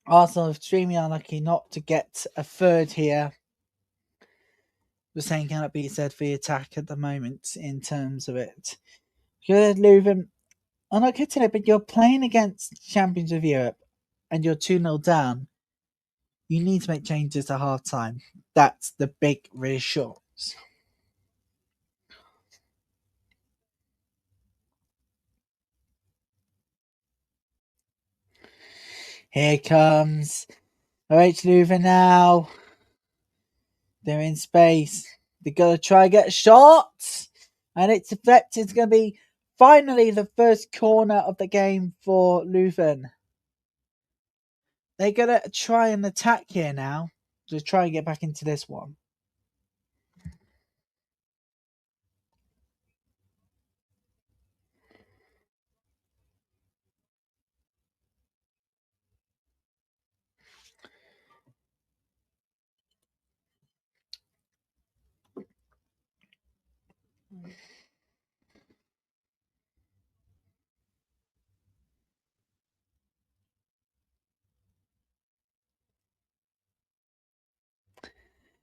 Arsenal are extremely unlucky not to get a third here. The same cannot be said for the attack at the moment in terms of it. Good, Leuven. I'm not getting it, but you're playing against champions of Europe and you're 2-0 down. You need to make changes at half time. That's the big reassurance. Here comes OH Leuven now. They're in space. They're going to try and get a shot. And it's deflected. It's going to be finally the first corner of the game for Leuven. They're going to try and attack here now to try and get back into this one.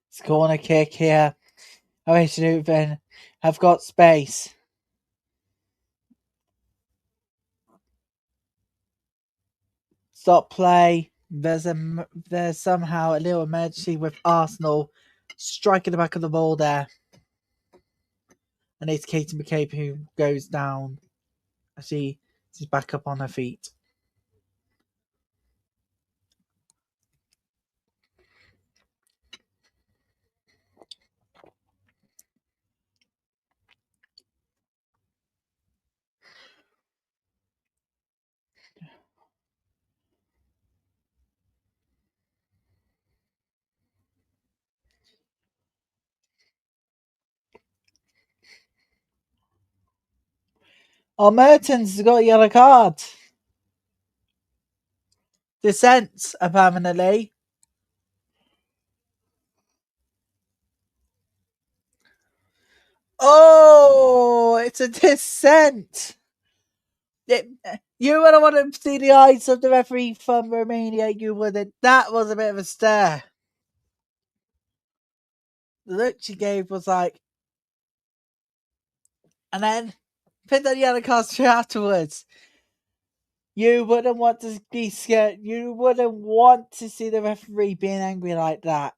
It's a corner kick here. OH Leuven have got space. Stop play. There's somehow a little emergency with Arsenal striking the back of the ball there. And it's Katie McCabe who goes down. She's back up on her feet. Oh, Mertens has got a yellow card. Dissent, apparently. Oh, it's a dissent. You wouldn't want to see the eyes of the referee from Romania. You wouldn't. That was a bit of a stare. The look she gave was like, and then picked up the yellow card straight afterwards. You wouldn't want to be scared. You wouldn't want to see the referee being angry like that.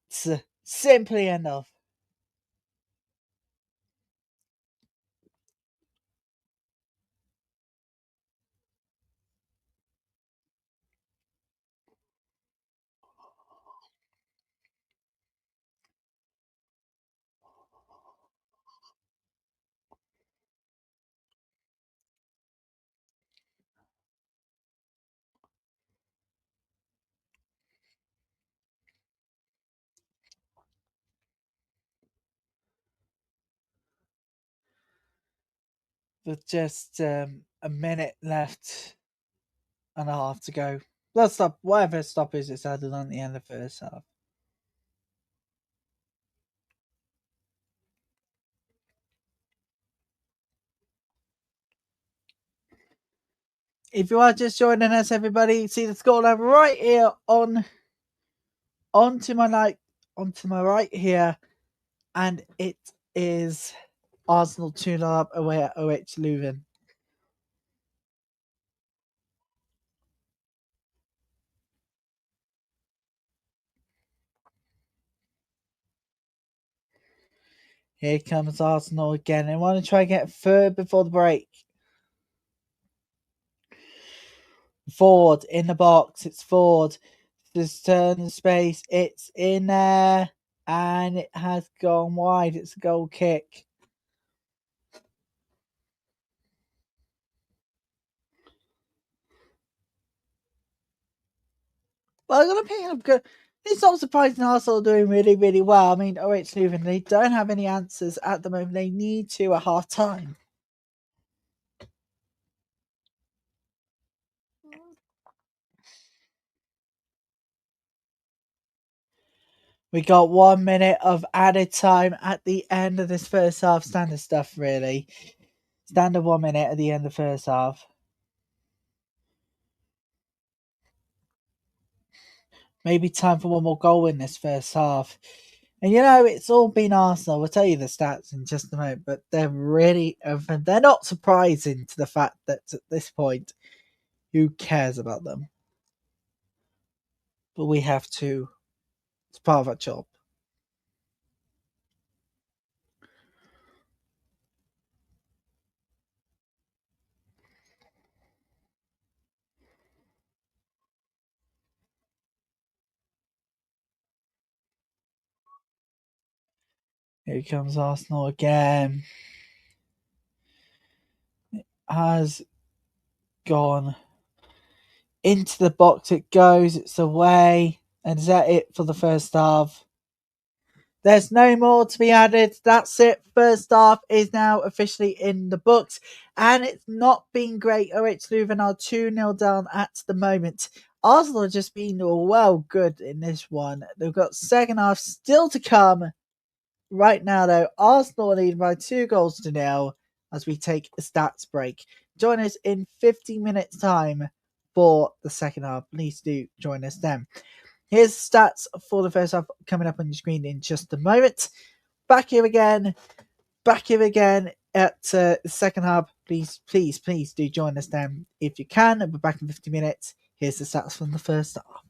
Simply enough. With just a minute left and a half to go. Let's stop whatever stoppage it's added on the end of the first half. If you are just joining us, everybody, see the scoreline right here onto my right here, and it is Arsenal 2-0 up away at OH Leuven. Here comes Arsenal again. They want to try and get third before the break. Ford in the box. It's Ford. Just turn the space. It's in there. And it has gone wide. It's a goal kick. Well, I'm going to pick up good. It's not surprising Arsenal are doing really, really well. I mean, OH Leuven, they don't have any answers at the moment. They need to at half time. We got 1 minute of added time at the end of this first half. Standard stuff, really. Standard 1 minute at the end of the first half. Maybe time for one more goal in this first half. And it's all been Arsenal. We'll tell you the stats in just a moment, but they're not surprising to the fact that at this point, who cares about them? But we have to. It's part of our job. Here comes Arsenal again. It has gone into the box. It goes. It's away. And is that it for the first half? There's no more to be added. That's it. First half is now officially in the books. And it's not been great. OH Leuven are 2-0 down at the moment. Arsenal have just been well good in this one. They've got second half still to come. Right now, though, Arsenal are leading by 2-0 as we take a stats break. Join us in 50 minutes' time for the second half. Please do join us then. Here's stats for the first half coming up on your screen in just a moment. Back here again at the second half. Please do join us then if you can. We're back in 50 minutes. Here's the stats from the first half.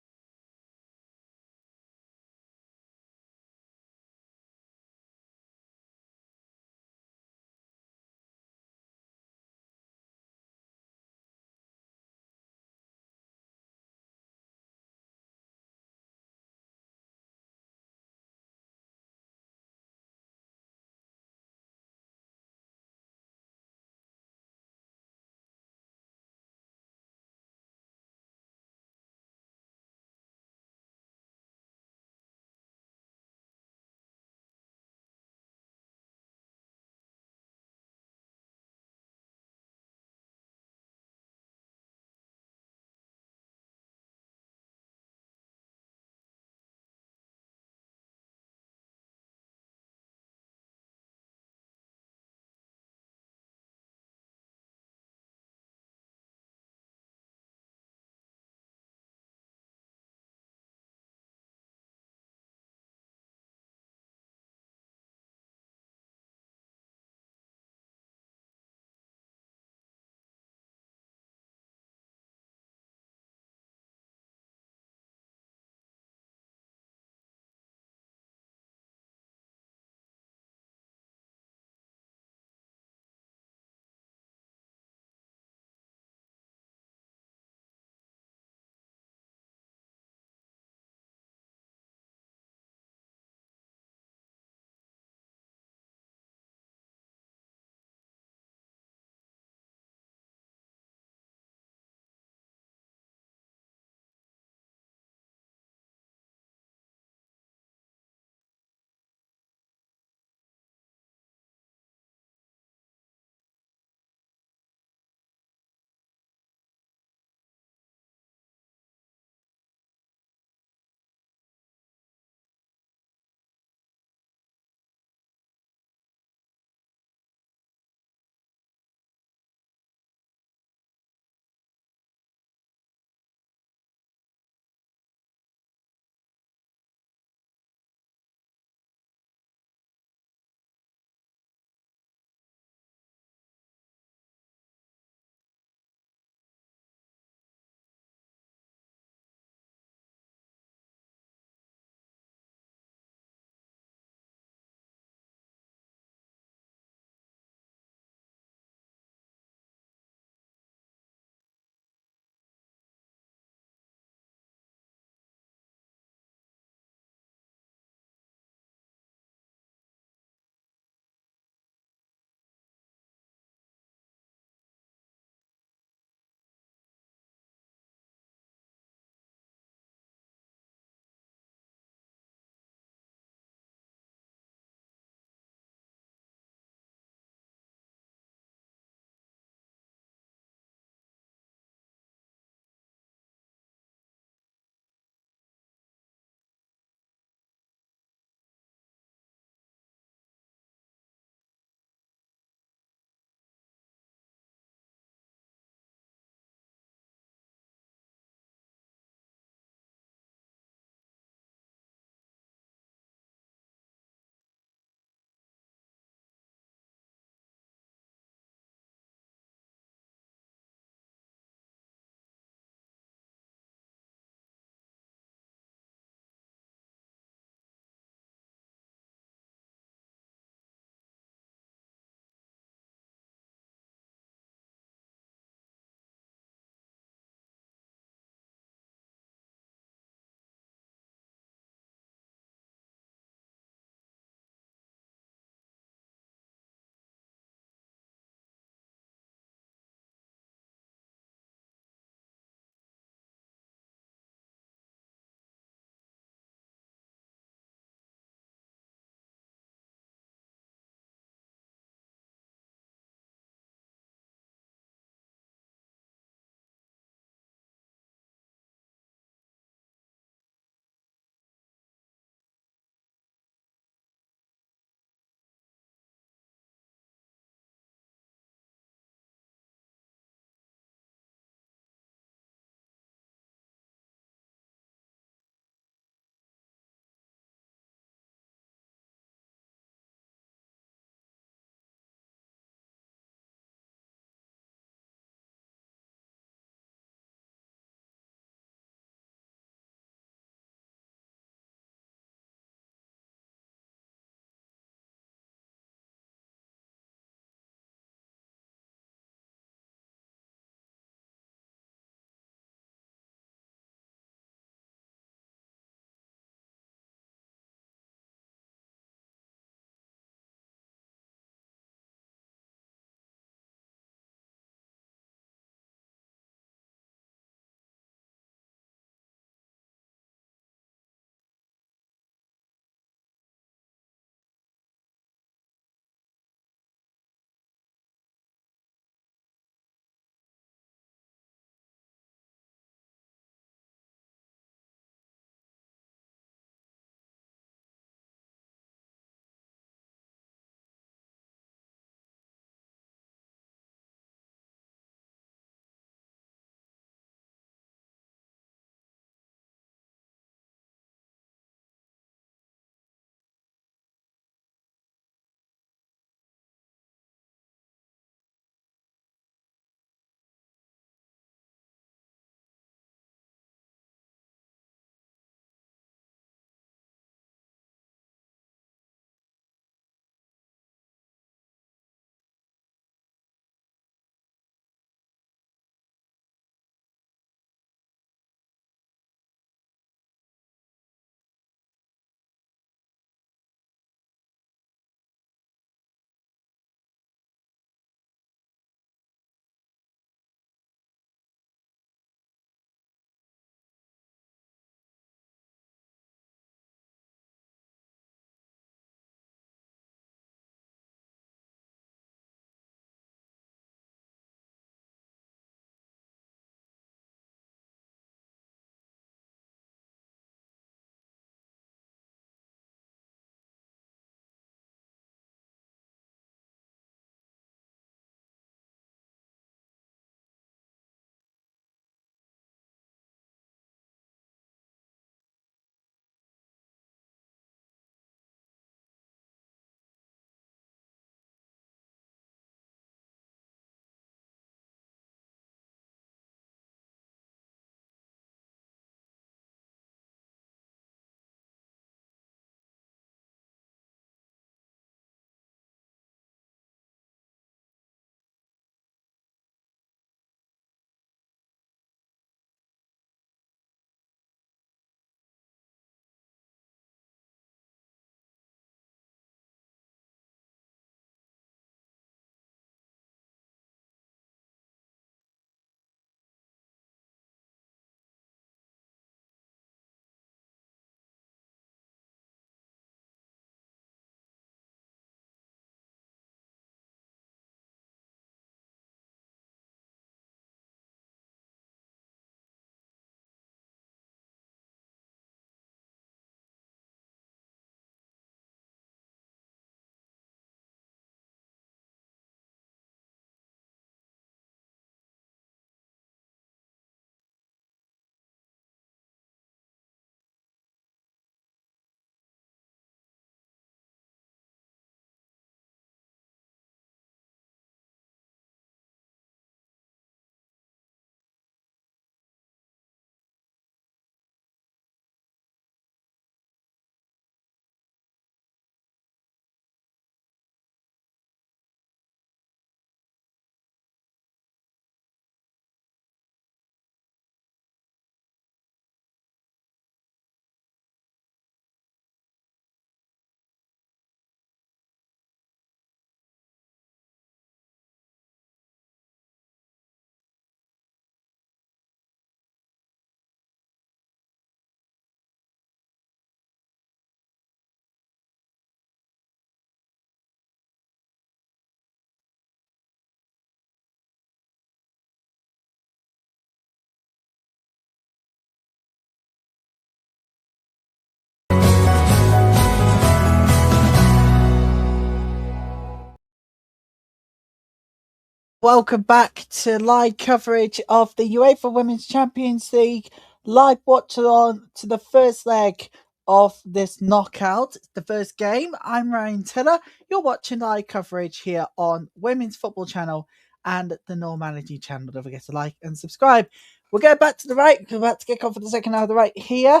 Welcome back to live coverage of the UEFA Women's Champions League. Live watch on to the first leg of this knockout, the first game. I'm Ryan Tiller. You're watching live coverage here on Women's Football Channel and the Normality Channel. Don't forget to like and subscribe. We'll go back to the right. We're about to kick off for the second half of the right here.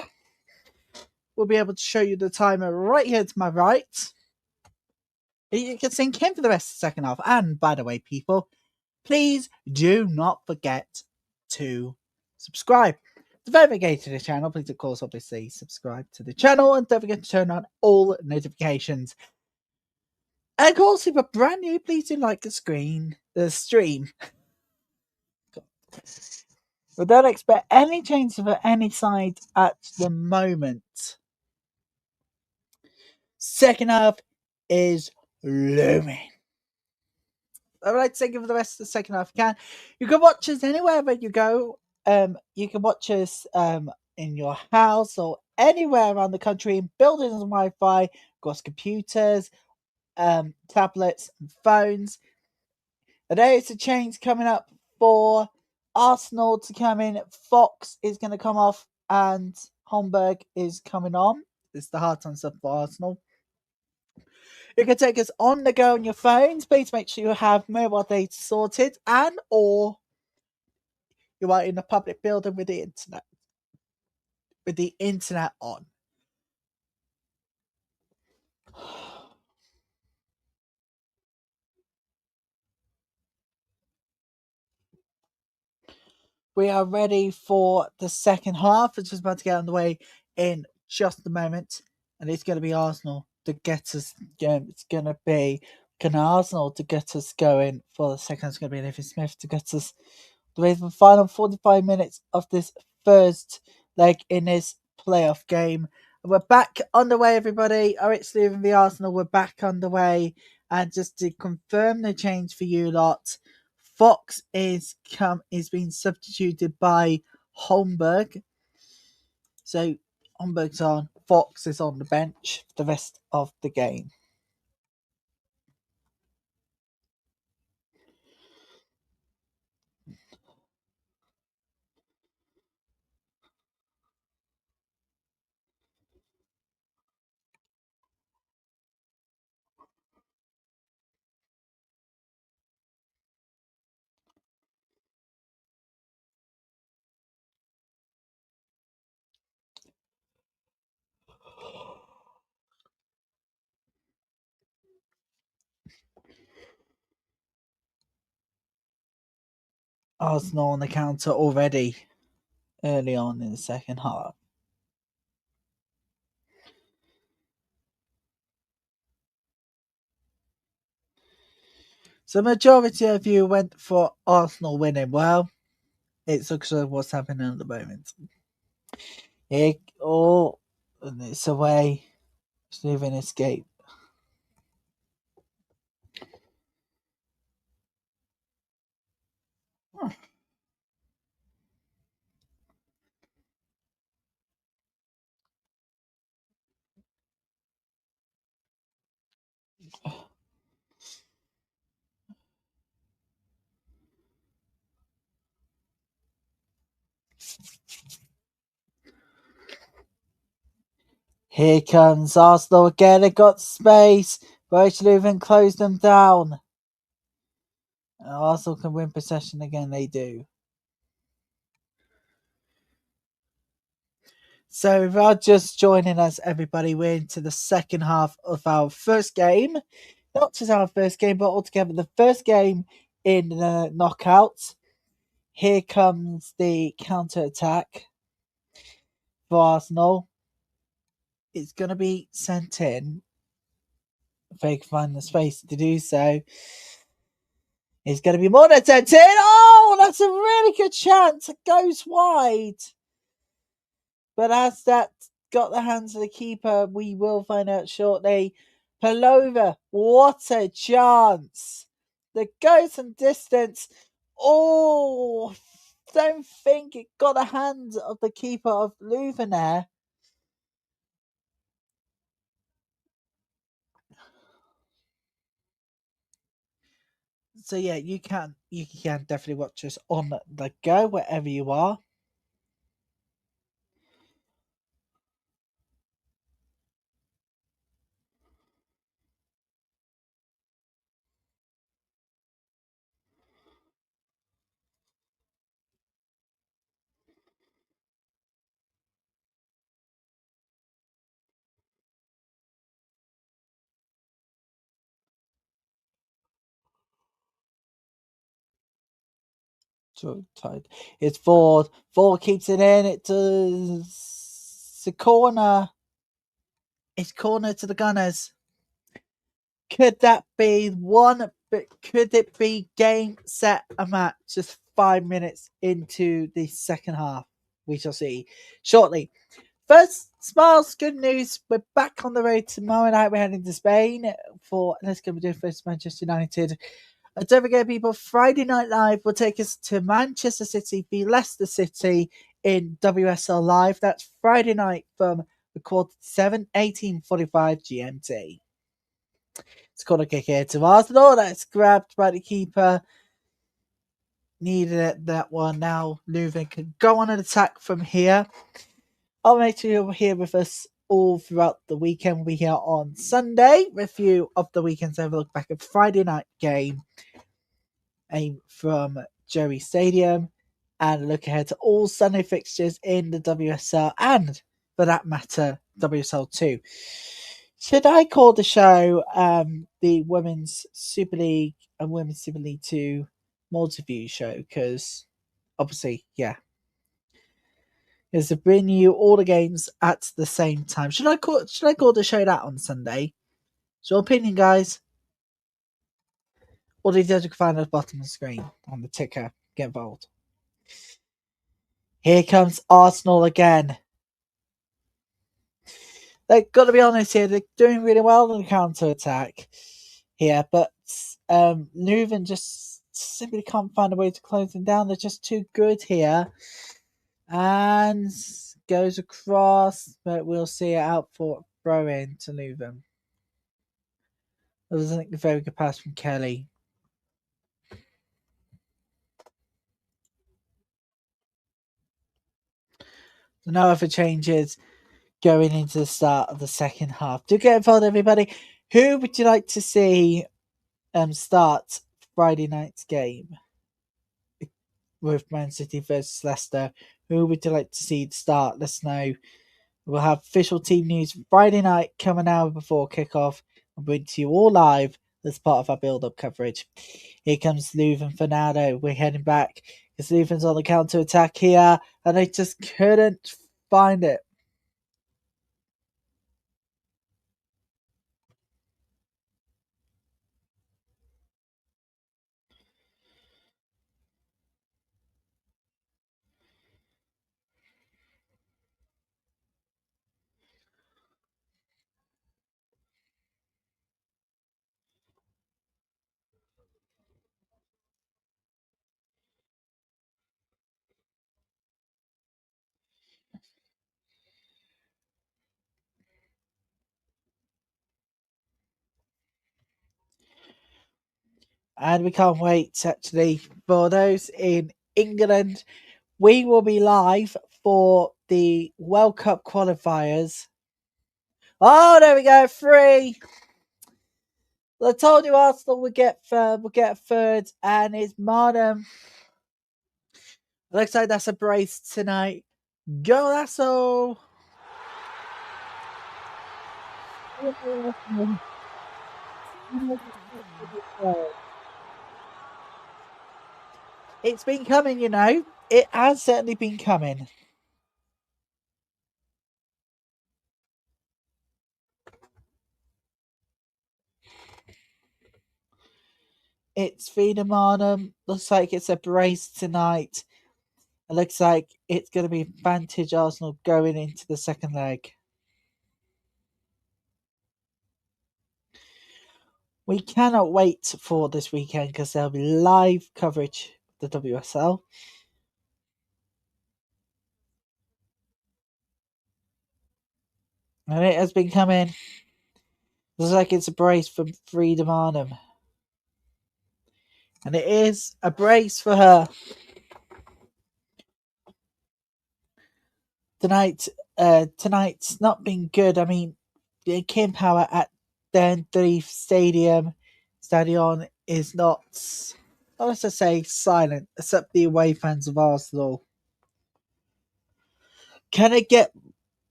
We'll be able to show you the timer right here to my right. You can sink in for the rest of the second half. And by the way, people, please do not forget to subscribe. To verify to the channel, please of course obviously subscribe to the channel and don't forget to turn on all notifications. And of course, if you're brand new, please do like the stream. We don't expect any change for any side at the moment. Second half is looming. I would like to thank you for the rest of the second half. You can watch us anywhere where you go. You can watch us in your house or anywhere around the country in buildings and Wi-Fi, across computers, tablets, and phones. And there is a change coming up for Arsenal to come in. Fox is going to come off, and Homburg is coming on. It's the hard time stuff for Arsenal. You can take us on the go on your phones. Please make sure you have mobile data sorted and or you are in a public building with the internet. With the internet on. We are ready for the second half, which is about to get underway in just a moment. And it's going to be Arsenal to get us going. It's going to be Arsenal to get us going for the second. It's going to be Nathan Smith to get us the final 45 minutes of this first leg in this playoff game. We're back underway, everybody. OH Leuven v Arsenal. We're back underway. And just to confirm the change for you lot, Fox is being substituted by Homburg. So Homburg's on. Fox is on the bench for the rest of the game. Arsenal on the counter already early on in the second half. So majority of you went for Arsenal winning. Well, it looks like what's happening at the moment. And it's away. Stephen escape. Here comes Arsenal again. It got space. OH Leuven closed them down. And Arsenal can win possession again. They do. So if you're just joining us, everybody, we're into the second half of our first game. Not just our first game, but altogether the first game in the knockouts. Here comes the counter-attack for Arsenal. It's going to be sent in. If they can find the space to do so. It's going to be more than sent in. Oh, that's a really good chance. It goes wide. But as that got the hands of the keeper, we will find out shortly. Palova, what a chance. The goes some distance. Oh, don't think it got the hands of the keeper of Leuven there. So yeah, you can definitely watch us on the go wherever you are. So tight. It's Ford. Ford keeps it in. It does the corner. It's corner to the Gunners. Could that be one? But could it be game, set, a match? Just 5 minutes into the second half. We shall see shortly. First, smiles, good news. We're back on the road tomorrow night. We're heading to Spain for Let's Go do first Manchester United. And don't forget, people, Friday Night Live will take us to Manchester City v Leicester City in WSL Live. That's Friday night from the quarter to 7, 18:45 GMT. It's called a kick here to Arsenal. That's grabbed by the keeper. Needed it, that one. Now Leuven can go on an attack from here. I'll make sure you're here with us all throughout the weekend. We'll be here on Sunday. Review of the weekend's overlook back at Friday night game from Joey Stadium. And look ahead to all Sunday fixtures in the WSL and, for that matter, WSL 2. Should I call the show the Women's Super League and Women's Super League 2 multi-view show? Because obviously, yeah, is to bring you all the games at the same time. Should I call the show that on Sunday? So opinion, guys. All the details you can find at the bottom of the screen on the ticker. Get involved. Here comes Arsenal again. They've got to be honest here. They're doing really well on the counter attack here, but Leuven just simply can't find a way to close them down. They're just too good here. And goes across, but we'll see it out for throw in to Leuven. It was a very good pass from Kelly. So no other changes going into the start of the second half. Do get involved, everybody. Who would you like to see start Friday night's game with Man City versus Leicester? Who would you like to see start? Let us know. We'll have official team news Friday night coming an hour before kickoff and bring to you all live as part of our build-up coverage. Here comes Leuven Fernando. We're heading back because Leuven's on the counter attack here, and they just couldn't find it. And we can't wait, actually, for those in England. We will be live for the World Cup qualifiers. Oh, there we go, 3. I told you Arsenal would get third, and it's Marnham. Looks like that's a brace tonight. Go Lasso! It's been coming, you know. It has certainly been coming. It's Freedom Arnhem. Looks like it's a brace tonight. It looks like it's going to be advantage Arsenal going into the second leg. We cannot wait for this weekend because there'll be live coverage of the WSL. And it has been coming. Looks like it's a brace from Freedom Arnhem. And it is a brace for her. Tonight's not been good. I mean, the Kim Power at Den Drief Stadion is not, let's just say, silent, except the away fans of Arsenal. Can it get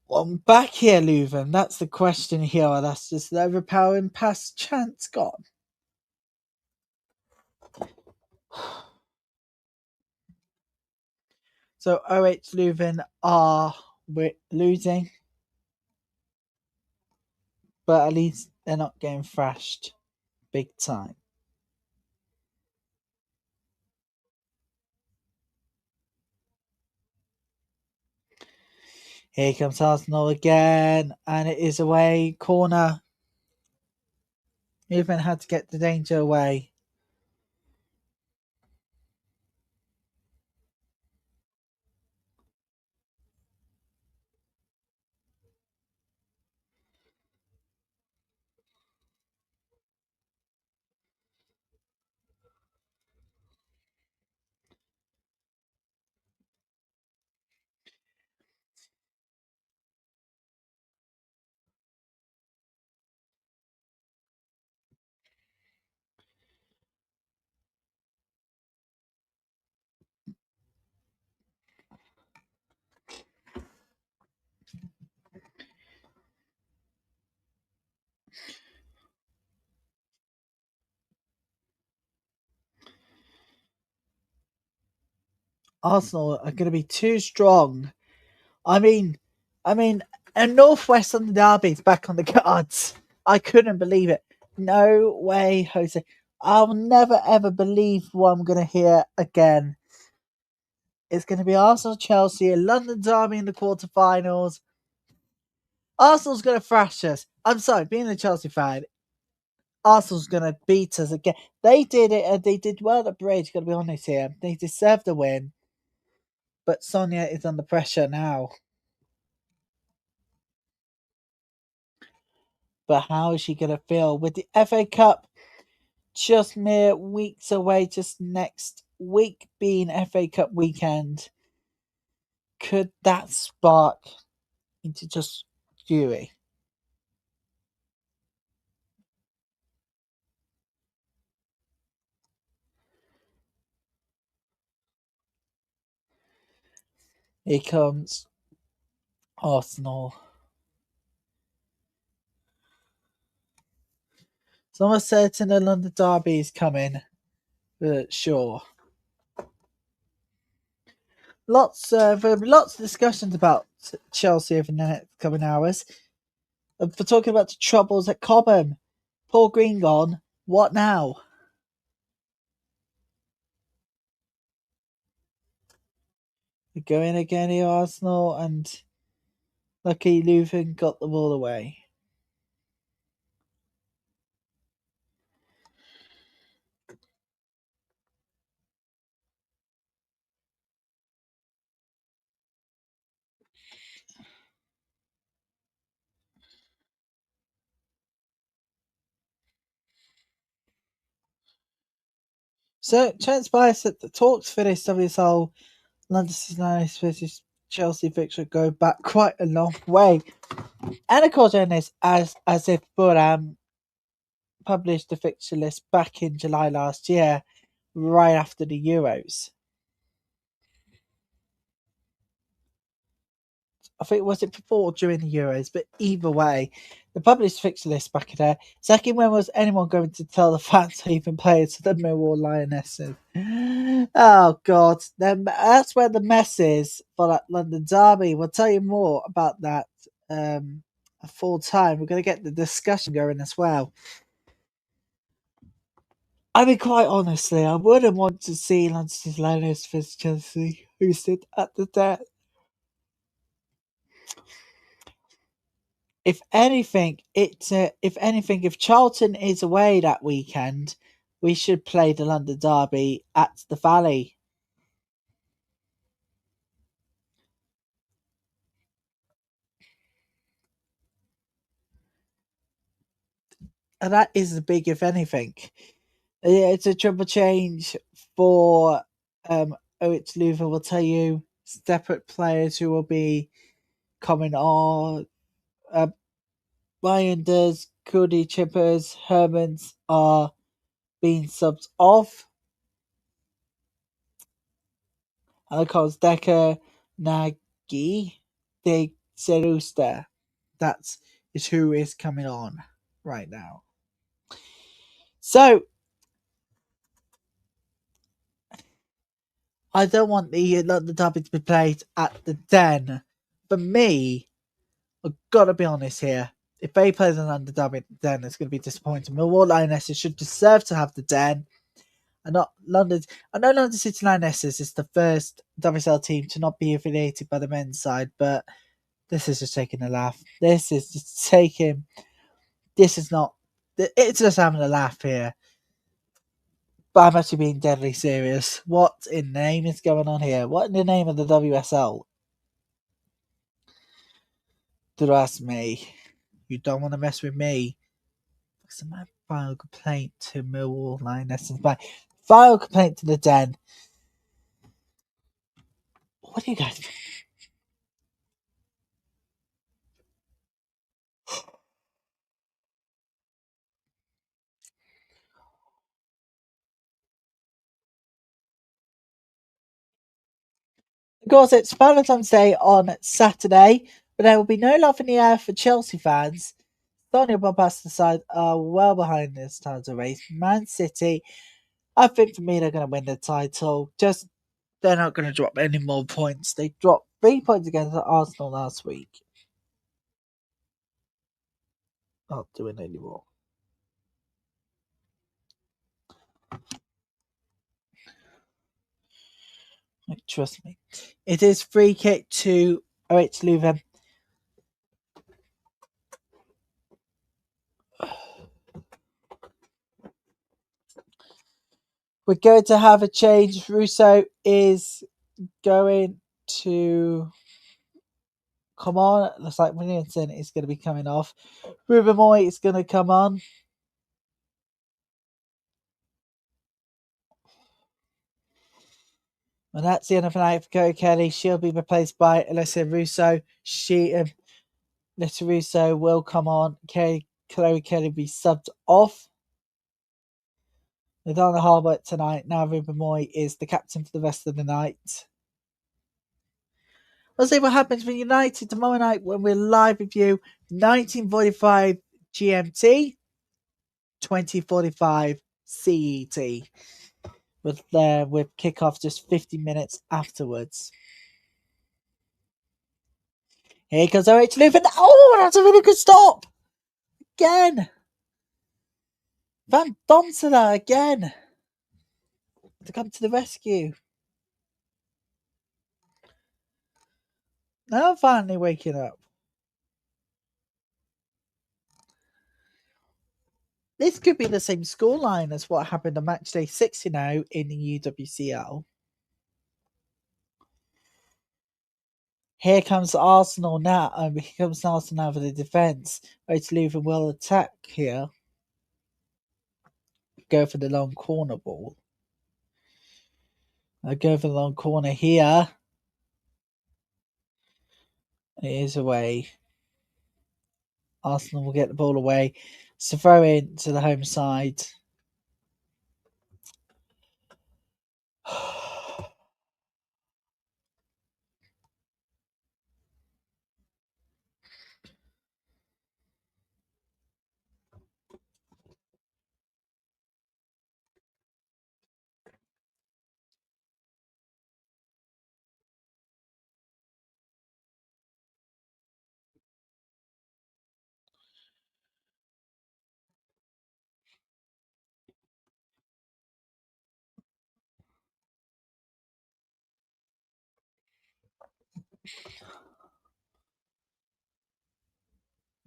one back here, Leuven? That's the question here. That's just the overpowering past chance gone. So OH Leuven are losing, but at least they're not getting thrashed big time. Here comes Arsenal again, and it is away corner. Leuven had to get the danger away. Arsenal are going to be too strong. I mean, a Northwest London derby is back on the cards. I couldn't believe it. No way, Jose. I'll never ever believe what I'm going to hear again. It's going to be Arsenal Chelsea, a London derby in the quarterfinals. Arsenal's going to thrash us. I'm sorry, being a Chelsea fan, Arsenal's going to beat us again. They did it, and they did well at Bridge, got to be honest here. They deserved the win. But Sonia is under pressure now. But how is she going to feel with the FA Cup just mere weeks away, just next week being FA Cup weekend? Could that spark into just fury? Here comes Arsenal. It's almost certain the London derby is coming, but sure. Lots of discussions about Chelsea over the next coming hours. For talking about the troubles at Cobham. Paul Green gone. What now? We're going again here, Arsenal, and lucky Leuven got the ball away. So, transpires that the talks for this WSL London United versus Chelsea fixture go back quite a long way. And of course, this as if Burham published the fixture list back in July last year, right after the Euros. I think was it before or during the Euros, but either way, the published fixture list back in there. Second, when was anyone going to tell the fans to even play it to the Millwall Lionesses? Oh God, that's where the mess is for that London derby. We'll tell you more about that a full time. We're going to get the discussion going as well. I mean, quite honestly, I wouldn't want to see London Lionesses versus Chelsea hosted at the death. If anything, if Charlton is away that weekend, we should play the London derby at the Valley. And that is the big if anything. Yeah, it's a triple change for OH Leuven. Will tell you separate players who will be coming on. Ryan does, Cody Chippers, Hermans are being subbed off. And of course, Decker, Nagy, De Serusta. That is who is coming on right now. So, I don't want the derby to be played at the Den. For me, I've got to be honest here. If they play an under derby at the Den, it's going to be disappointing. Millwall Lionesses should deserve to have the Den. And not London. I know London City Lionesses is the first WSL team to not be affiliated by the men's side, but this is just taking a laugh. This is just taking. This is not. It's just having a laugh here. But I'm actually being deadly serious. What in the name is going on here? What in the name of the WSL? Trust me. You don't want to mess with me. It's my file complaint to Millwall Lionesses. My file complaint to the Den. What do you guys? Of course, it's Valentine's Day on Saturday, but there will be no love in the air for Chelsea fans. Sonia Bombastic side are well behind this title race. Man City, I think for me they're going to win the title. Just they're not going to drop any more points. They dropped 3 points against Arsenal last week. Not doing anymore. Trust me. It is free kick to OH Leuven. We're going to have a change. Russo is going to come on. Looks like Williamson is going to be coming off. Ruben Moy is going to come on. And that's the end of the night for Cody Kelly. She'll be replaced by Alessia Russo. Alessia Russo will come on. Chloe Kelly will be subbed off. Nadana Harbour tonight. Now Ruben Moy is the captain for the rest of the night. We'll see what happens with United tomorrow night when we're live with you. 19:45 GMT, 20:45 CET. With kickoff just 50 minutes afterwards. Here comes OH Leuven. Oh, that's a really good stop. Again. Van Domsela again. To come to the rescue. Now I'm finally waking up. This could be the same scoreline as what happened on match day 60 now in the UWCL. Here comes Arsenal now. Here comes Arsenal now for the defence. OH Leuven will attack here. Go for the long corner ball. I go for the long corner here. It is away. Arsenal will get the ball away. So throw in to the home side.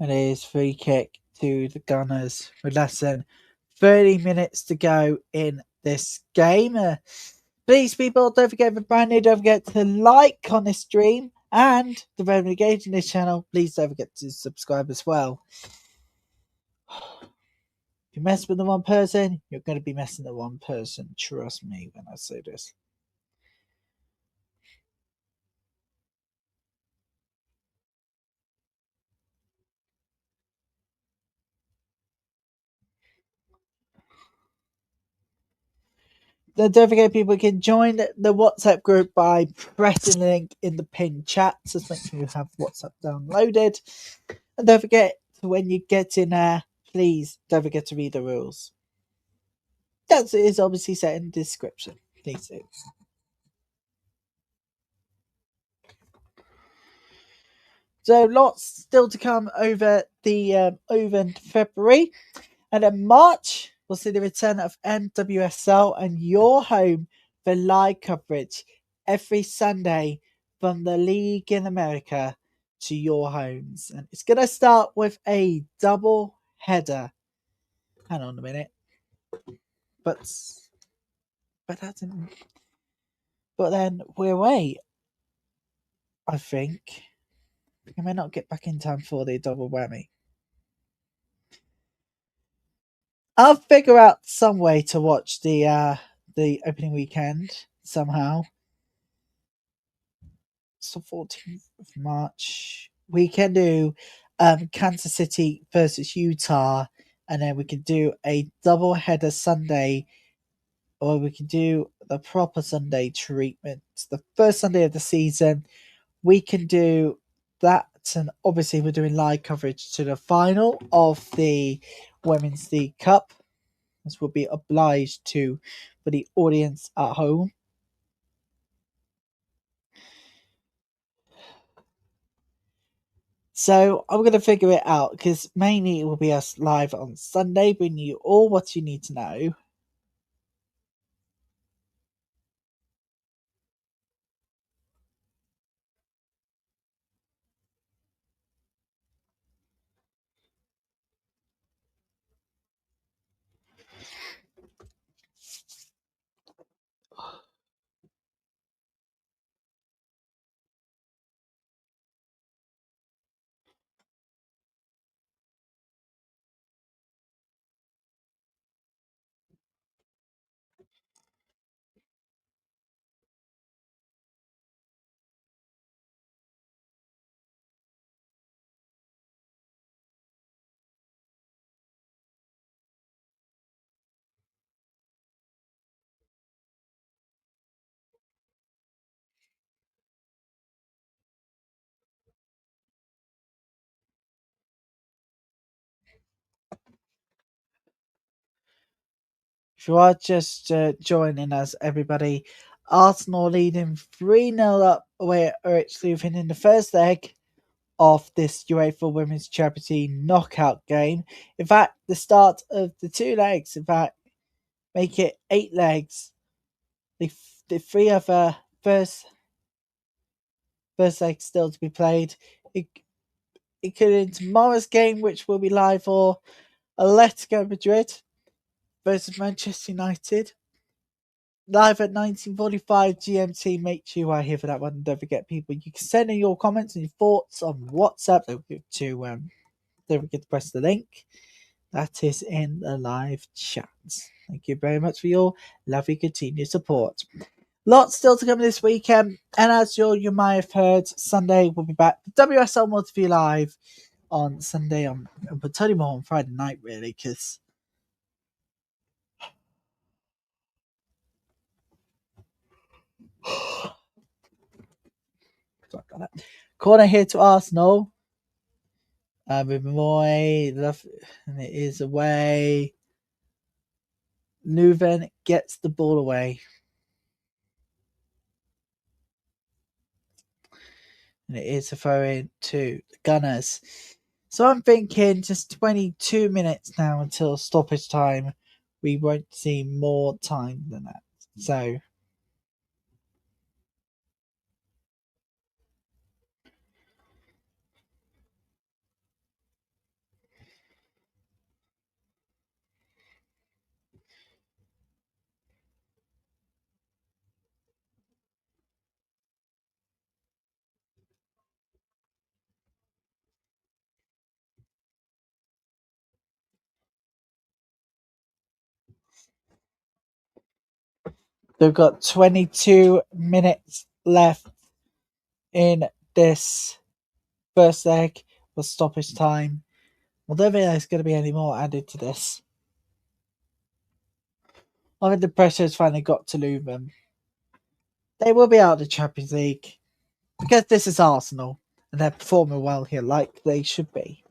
It is free kick to the Gunners with less than 30 minutes to go in this game. Please, people, don't forget if you're brand new, don't forget to like on this stream. And if you're very engaged in this channel, please don't forget to subscribe as well. you mess with the wrong person, you're going to be messing the wrong person. Trust me when I say this. Then don't forget, people can join the WhatsApp group by pressing the link in the pinned chat. So make sure you have WhatsApp downloaded. And don't forget, when you get in there, please don't forget to read the rules. That is obviously set in the description. Please do. So lots still to come over over February. And in March, we'll see the return of NWSL and your home for live coverage every Sunday from the league in America to your homes. And it's going to start with a double header. Hang on a minute. But that didn't. But then we're away, I think. I may not get back in time for the double whammy. I'll figure out some way to watch the opening weekend somehow. So 14th of March. We can do Kansas City versus Utah, and then we can do a double header Sunday, or we can do the proper Sunday treatment. The first Sunday of the season, we can do that, and obviously we're doing live coverage to the final of the Women's League Cup. This will be obliged to for the audience at home. So I'm going to figure it out because mainly it will be us live on Sunday, bringing you all what you need to know. If you are just joining us, everybody, Arsenal leading 3-0 up away at OH Leuven in the first leg of this UEFA Women's Charity knockout game. In fact, the start of the two legs, in fact, make it 8 legs. The three other first leg still to be played. Including tomorrow's game, which will be live for Atletico Madrid versus Manchester United. Live at 19:45 GMT. Make sure you are here for that one. Don't forget, people, you can send in your comments and your thoughts on WhatsApp. Don't forget to press the link that is in the live chat. Thank you very much for your lovely continued support. Lots still to come this weekend, and as you might have heard, Sunday we'll be back. WSL Multiview Live on Sunday. We'll tell you more on Friday night, really, because corner here to Arsenal. With Moy, and it is away. Leuven gets the ball away. And it is a throw in to the Gunners. So I'm thinking just 22 minutes now until stoppage time. We won't see more time than that. So They've got 22 minutes left in this first leg for stoppage time. I don't think there's going to be any more added to this. I think the pressure has finally got to Leuven. They will be out of the Champions League because this is Arsenal and they're performing well here like they should be.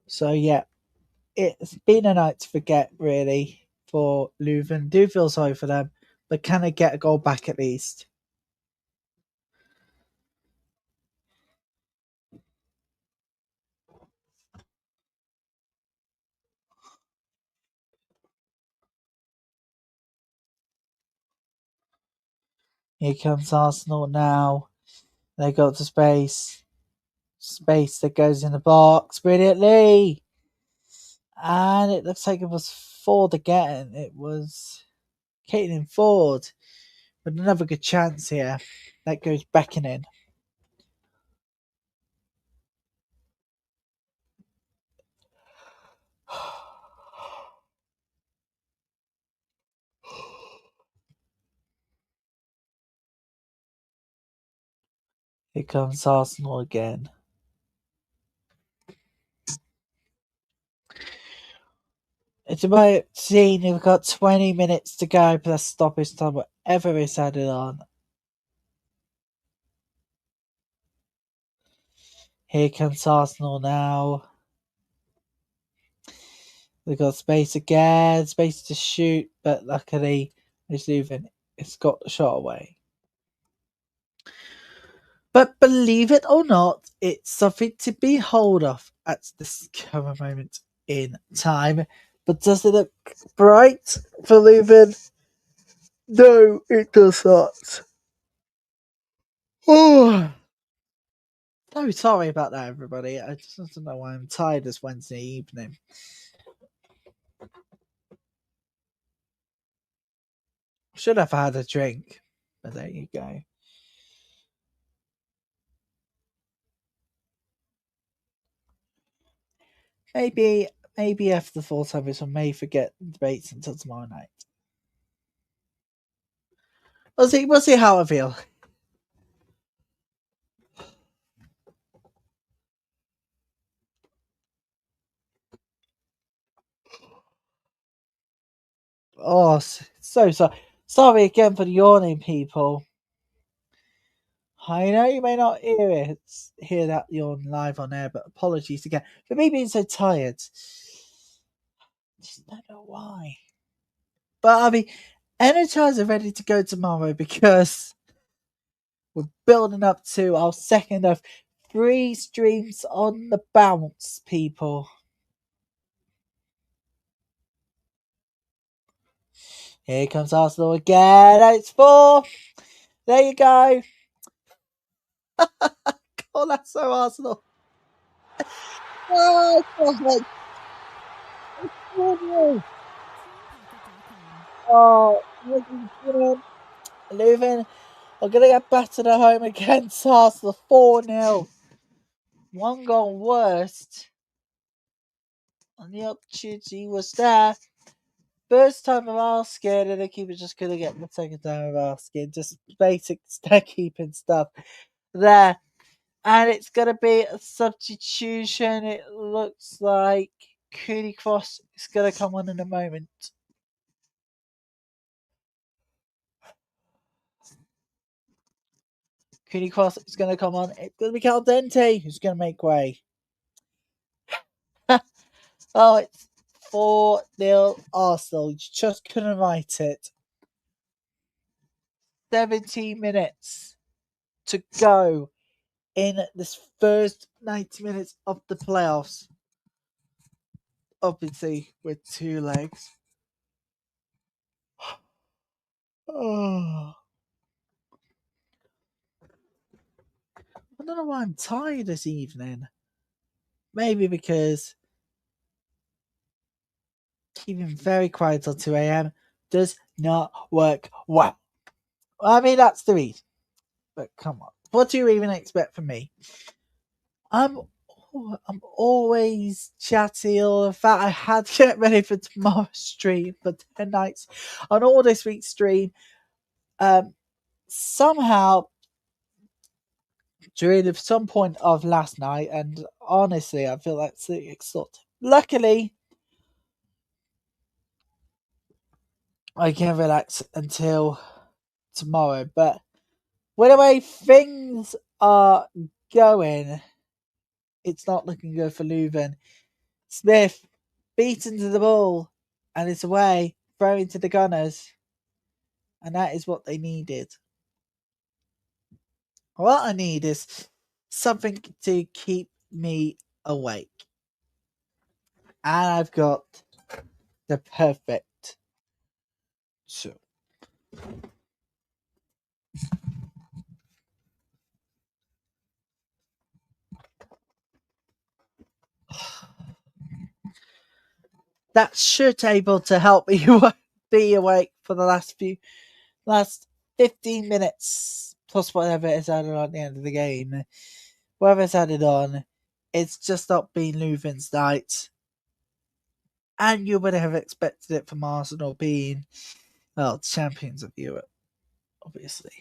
So yeah, it's been a night to forget really for Leuven. Do feel sorry for them, but can they get a goal back at least? Here comes Arsenal now. They got to space. Space that goes in the box brilliantly. And it looks like it was Ford again. It was Caitlin Ford with another good chance here. That goes beckoning. Here comes Arsenal again. It's about seeing we've got 20 minutes to go plus stoppage time, whatever is added on. Here comes Arsenal now. They've got space again, space to shoot, but luckily OH Leuven it's got the shot away. But believe it or not, it's something to behold of at this current moment in time. But does it look bright for Leuven? No, it does not. Oh, so sorry about that, everybody. I just don't know why I'm tired this Wednesday evening. Should have had a drink, but there you go. Maybe after the full time, I may forget debates until tomorrow night. We'll see how I feel. Oh, so sorry again for the yawning, people. I know you may not hear that yawn live on air, but apologies again for me being so tired. Just don't know why. But I'll be energized and ready to go tomorrow because we're building up to our second of 3 streams on the bounce, people. Here comes Arsenal again. It's 4. There you go. Oh, that's so Arsenal. Oh, God. Oh, Leuven are going to get battered at home against Arsenal 4-0. 1 goal worst. And the opportunity was there. First time of asking, and the keeper just couldn't get the second time of asking. Just basic stack keeping stuff there. And it's going to be a substitution. It looks like Cooney Cross is going to come on in a moment. Cooney Cross is going to come on. It's going to be Caldente who's going to make way. Oh, it's 4-0 Arsenal. You just couldn't write it. 17 minutes to go in this first 90 minutes of the playoffs. Obviously, with 2 legs. Oh, I don't know why I'm tired this evening. Maybe because keeping very quiet till 2 a.m. does not work well. I mean, that's the reason. But come on. What do you even expect from me? I'm I'm always chatty. All the fact I had to get ready for tomorrow's stream for 10 nights on all this week's stream. Somehow during some point of last night, and honestly, I feel like absolutely exhausted. Luckily, I can relax until tomorrow. But with the way things are going, it's not looking good for Leuven. Smith beaten to the ball, and it's away, thrown to the Gunners, and that is what they needed. What I need is something to keep me awake, and I've got the perfect tool. That should able to help me be awake for the last 15 minutes plus whatever is added on at the end of the game. Whatever's added on, it's just not been Leuven's night. And you would have expected it from Arsenal being, well, champions of Europe, obviously.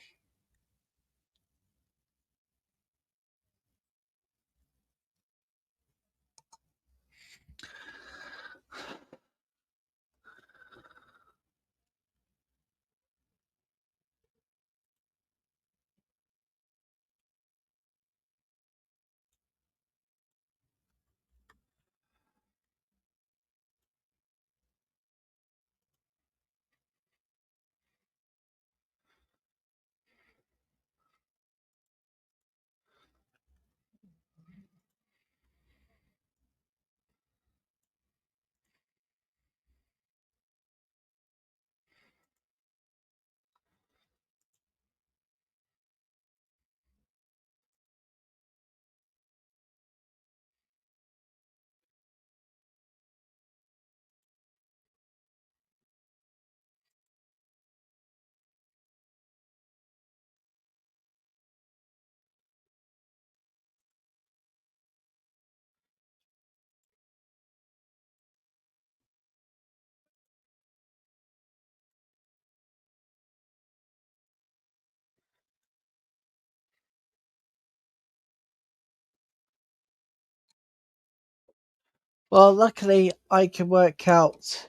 Well, luckily, I can work out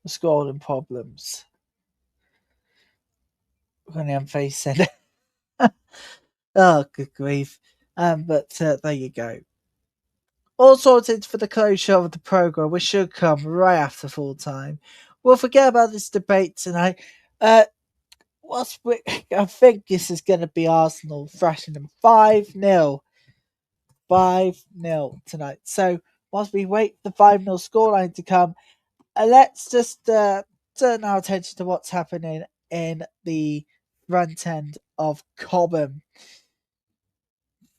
the scoring problems when I'm facing. Oh, good grief. But there you go. All sorted for the closure of the programme, which should come right after full time. We'll forget about this debate tonight. Uh, I think this is going to be Arsenal thrashing them 5-0. 5-0 tonight. So, whilst we wait for the 5-0 scoreline to come, let's just turn our attention to what's happening in the front end of Cobham.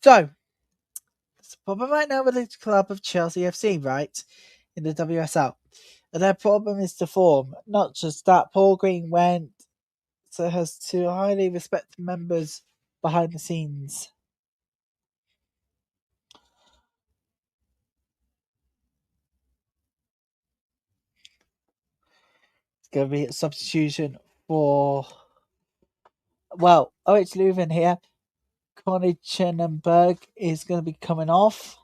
So, the problem right now with the club of Chelsea FC, right, in the WSL. And their problem is to form. Not just that, Paul Green went, so has two highly respected members behind the scenes. It's going to be a substitution for, well, OH Leuven here. Connie Chenenberg is going to be coming off.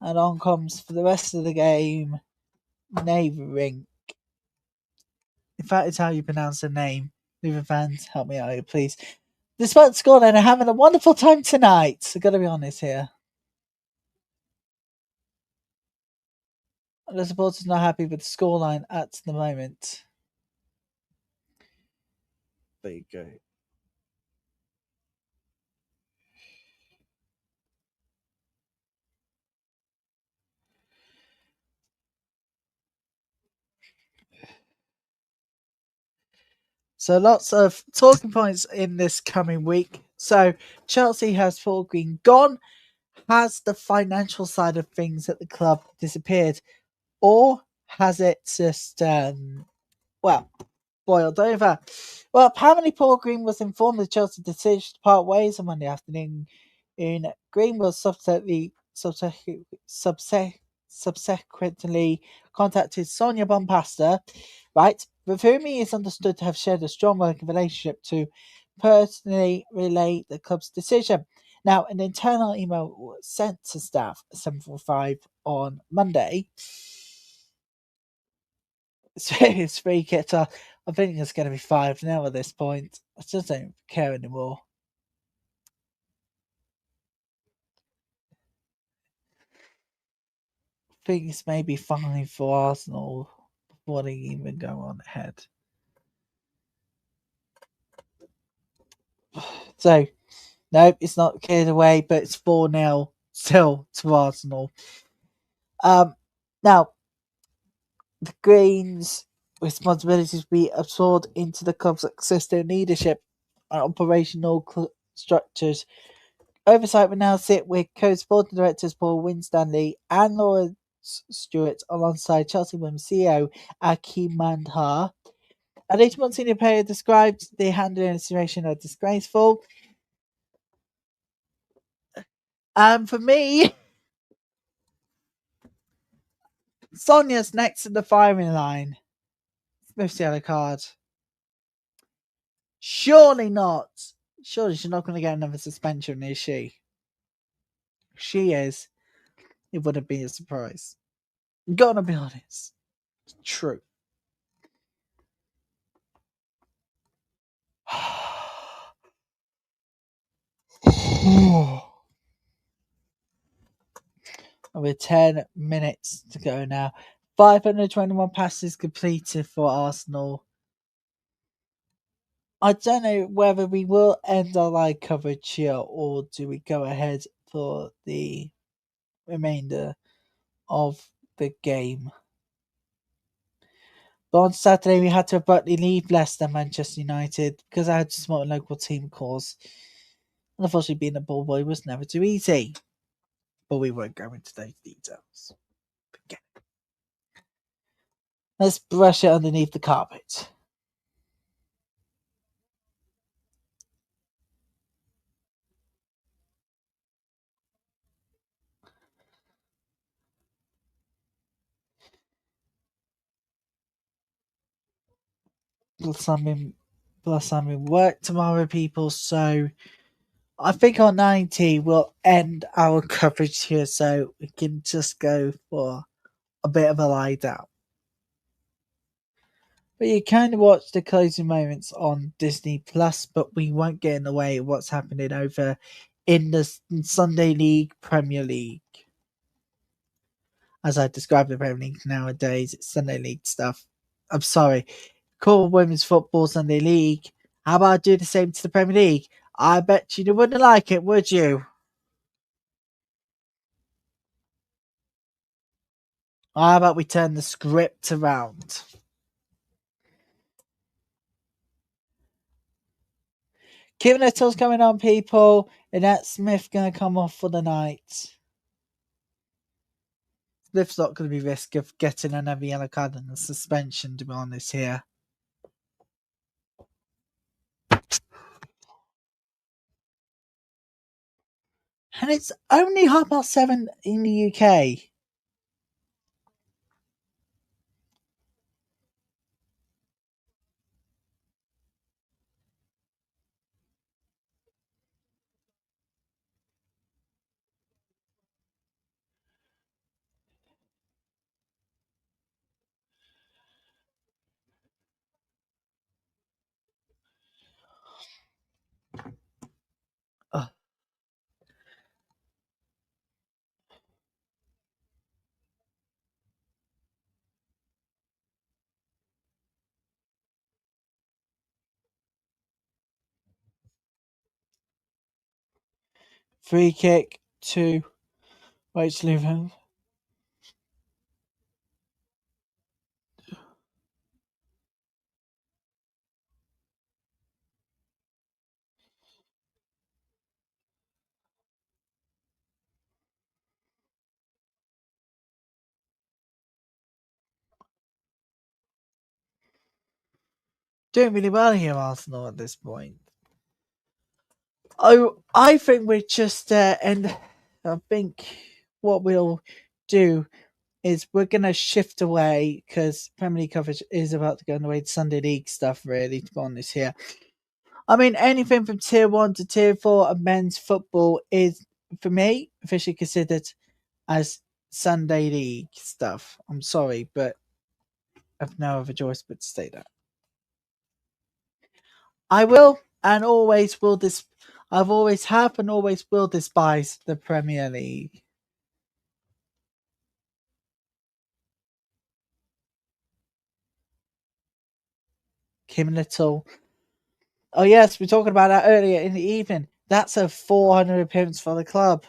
And on comes for the rest of the game, Navering. If that is how you pronounce the name, Leuven fans, help me out here, please. Despite the scoreline, are having a wonderful time tonight. I've got to be honest here. The supporters not happy with the scoreline at the moment. There you go. So lots of talking points in this coming week. So Chelsea has Paul Green gone. Has the financial side of things at the club disappeared? Or has it just, well, boiled over? Well, apparently Paul Green was informed of Chelsea's decision to part ways on Monday afternoon. Green was subsequently contacted Sonia Bompasta, right, with whom he is understood to have shared a strong working relationship, to personally relay the club's decision. Now, an internal email was sent to staff at 7:45 on Monday. It's free kicked off. I think it's going to be 5-0 at this point. I just don't care anymore. Things may be fine for Arsenal before they even go on ahead. So, no, it's not cleared away, but it's 4-0 still to Arsenal. Now, the Greens' responsibilities will be absorbed into the club's existing leadership and operational structures. Oversight will now sit with co-sporting directors Paul Winstanley and Lawrence Stewart alongside Chelsea Women's CEO Aki Mandhar. At each month, senior player described the handling of the situation as disgraceful. For me, Sonia's next to the firing line. Smith's yellow card. Surely not. Surely she's not going to get another suspension, is she? If she is, it wouldn't be a surprise. Gotta be honest. It's true. With 10 minutes to go now. 521 passes completed for Arsenal. I don't know whether we will end our live coverage here or do we go ahead for the remainder of the game. But on Saturday, we had to abruptly leave Leicester Manchester United because I had to support a local team cause. And unfortunately, being a ball boy was never too easy. But we won't go into those details. Again. Let's brush it underneath the carpet. Plus I'm in work tomorrow, people, so I think on 90 we'll end our coverage here so we can just go for a bit of a lie down. But you can watch the closing moments on Disney Plus, but we won't get in the way of what's happening over in the Sunday League Premier League. As I describe the Premier League nowadays, it's Sunday League stuff. I'm sorry. Call Women's Football Sunday League. How about I do the same to the Premier League? I bet you wouldn't like it, would you? How about we turn the script around? Keeping the toes coming on, people. And that Smith going to come off for the night. Smith's not going to be risk of getting another yellow card and a suspension, to be honest, here. And it's only 7:30 in the UK. Free kick to OH Leuven. Doing really well here, Arsenal, at this point. Oh, I think we're just, and I think what we'll do is we're going to shift away because Premier League coverage is about to go on the way to Sunday League stuff, really, to be honest here. I mean, anything from Tier 1 to Tier 4 of men's football is, for me, officially considered as Sunday League stuff. I'm sorry, but I've no other choice but to say that. I will and always will I've always have and always will despise the Premier League. Kim Little. Oh yes, we were talking about that earlier in the evening. That's a 400 appearance for the club.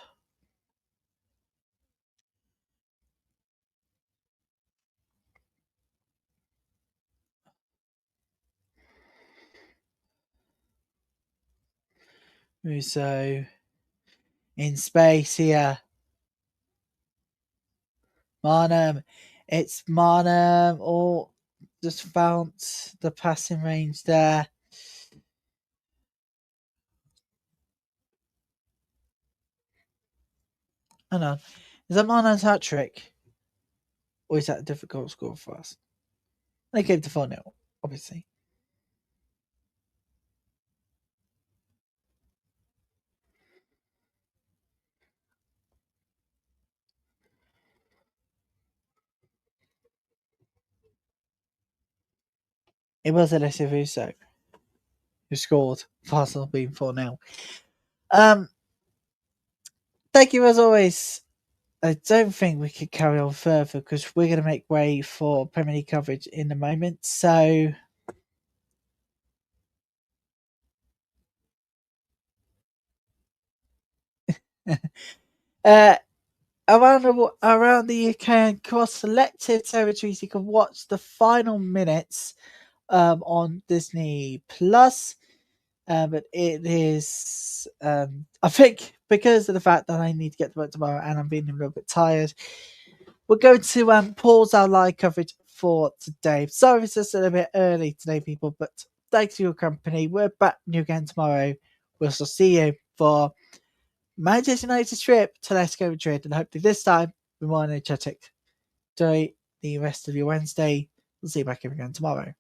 Russo in space here. Marnham. It's Marnham. Oh, just found the passing range there. Hang on. Is that Marnham's hat trick? Or is that a difficult score for us? They came to 4-0, obviously. It was Alessio Russo who scored. Arsenal being 4-0. Thank you as always. I don't think we could carry on further because we're going to make way for Premier League coverage in a moment. So, uh, around the UK and across selected territories, you can watch the final minutes on Disney Plus. But it is, I think, because of the fact that I need to get to work tomorrow and I'm being a little bit tired, we're going to pause our live coverage for today. Sorry it's just a little bit early today, people, but thanks for your company. We're back new again tomorrow. We'll still see you for Manchester United's trip to Atletico Madrid, and hopefully this time we're more energetic. Enjoy the rest of your Wednesday. We'll see you back here again tomorrow.